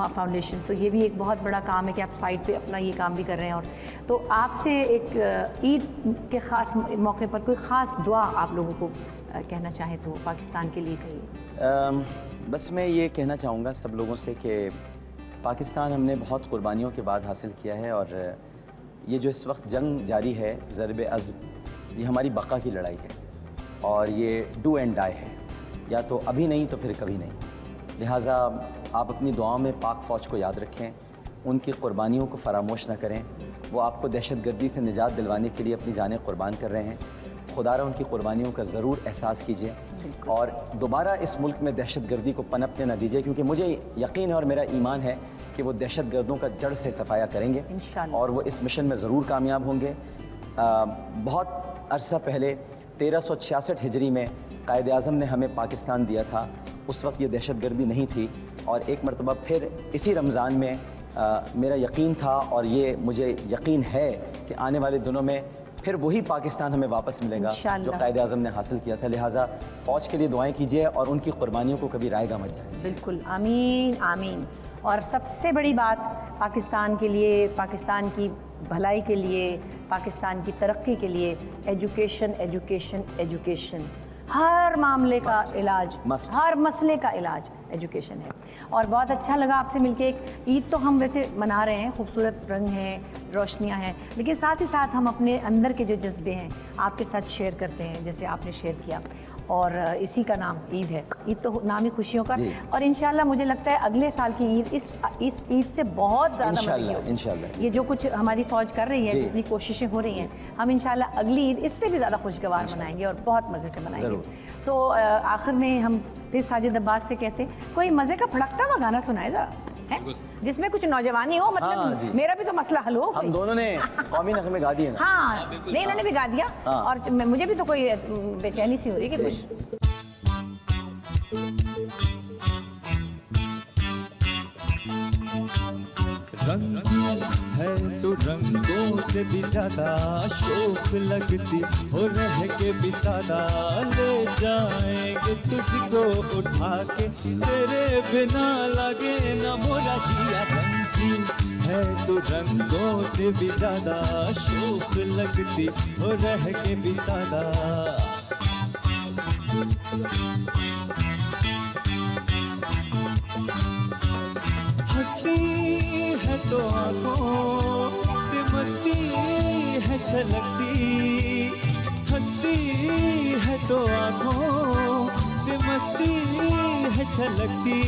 फाउंडेशन, तो ये भी एक बहुत बड़ा काम है कि आप साइड पे अपना ये काम भी कर रहे हैं। और तो आपसे एक ईद के ख़ास मौके पर कोई ख़ास दुआ आप लोगों को कहना चाहें तो पाकिस्तान के लिए कहिए। बस मैं ये कहना चाहूँगा सब लोगों से कि पाकिस्तान हमने बहुत कुर्बानियों के बाद हासिल किया है, और ये जो इस वक्त जंग जारी है ज़रब अज़्म, ये हमारी बका की लड़ाई है, और ये डू एंड डाई है, या तो अभी नहीं तो फिर कभी नहीं। लिहाजा आप अपनी दुआओं में पाक फ़ौज को याद रखें, उनकी कुर्बानियों को फरामोश ना करें। वो आपको दहशतगर्दी से निजात दिलवाने के लिए अपनी जानें कुर्बान कर रहे हैं। खुदारा उनकी कुर्बानियों का ज़रूर एहसास कीजिए, और दोबारा इस मुल्क में दहशतगर्दी को पनपने न दीजिए, क्योंकि मुझे यकीन है और मेरा ईमान है कि वो दहशतगर्दों का जड़ से सफाया करेंगे और वो इस मिशन में ज़रूर कामयाब होंगे। बहुत अरसा पहले 1366 हिजरी में कायद आज़म ने हमें पाकिस्तान दिया था, उस वक्त ये दहशतगर्दी नहीं थी, और एक मरतबा फिर इसी रमज़ान में मेरा यकीन था, और ये मुझे यकीन है कि आने वाले दिनों में फिर वही पाकिस्तान हमें वापस मिलेगा जो कायद आज़म ने हासिल किया था। लिहाजा फ़ौज के लिए दुआएं कीजिए और उनकी कुर्बानियों को कभी रायगा मत जाए। बिल्कुल, आमीन आमीन। और सबसे बड़ी बात पाकिस्तान के लिए, पाकिस्तान की भलाई के लिए, पाकिस्तान की तरक्की के लिए एजुकेशन एजुकेशन एजुकेशन, हर मामले का इलाज, हर मसले का इलाज एजुकेशन है। और बहुत अच्छा लगा आपसे मिलके। एक ईद तो हम वैसे मना रहे हैं, खूबसूरत रंग हैं, रोशनियां हैं, लेकिन साथ ही साथ हम अपने अंदर के जो जज्बे हैं आपके साथ शेयर करते हैं, जैसे आपने शेयर किया, और इसी का नाम ईद है। ईद तो नाम ही खुशियों का, और इंशाल्लाह मुझे लगता है अगले साल की ईद इस ईद से बहुत ज़्यादा इंशाल्लाह ये जो कुछ हमारी फ़ौज कर रही है, जितनी कोशिशें हो रही हैं, हम इंशाल्लाह अगली ईद इससे भी ज़्यादा खुशगवार मनाएंगे और बहुत मज़े से मनाएंगे। सो आखिर में हम फिर साजिद अब्बास से कहते हैं कोई मज़े का फड़कता हुआ गाना सुनाए ज़रा, है जिसमें कुछ नौजवानी हो, मतलब मेरा भी तो मसला हल हो। हम दोनों ने कौमी नग़मे गा दिए ना। हाँ, नहीं इन्होंने भी गा दिया, और मुझे भी तो कोई बेचैनी सी हो रही है कि कुछ रंगीन है तो रंगों से भी ज्यादा शौक लगती हो, रह के भी सादा ले जाएंगे तुझको उठा के, तेरे बिना लगे न मोरा जिया। रंगीन है तो रंगों से भी ज्यादा शौक लगती हो, रह के भी सादा। हंसती है तो आँखों से मस्ती है छलकती, हंसती है तो आँखों से मस्ती है छलकती,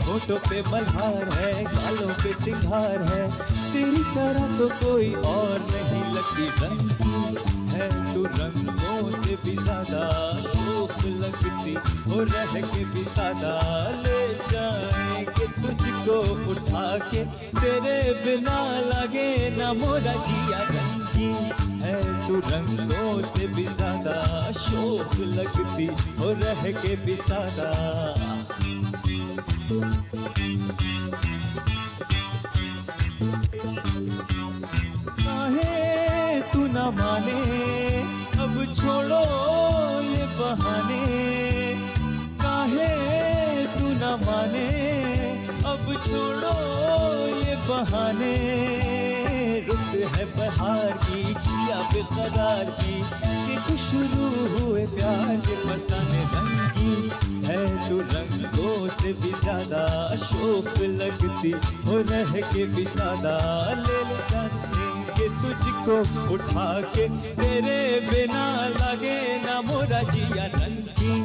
होठों पे मल्हार है, गालों पे सिंगार है, तेरी तरह तो कोई और नहीं लगती। रंगीन है तू रंगों से भी ज्यादा शौक लगती हो, रह के भी सादा ले जाएंगे तुझको उठा के, तेरे बिना लगे न मोरा जिया। रंगीन है तू रंगों से भी ज्यादा शौक लगती हो, रह के भी सादा। काहे तू न माने अब छोड़ो ये बहाने, काहे तू न माने अब छोड़ो ये बहाने, रुत है बहार की जिया बेकरार की, कि कुछ शुरू हुए प्यार के फसाने। रंगीन है तू रंगों से भी ज्यादा शौक लगती हो, रह के भी सादा ले जाएंगे तुझको उठा के, तेरे बिना लगे ना मोरा जिया। रंगीन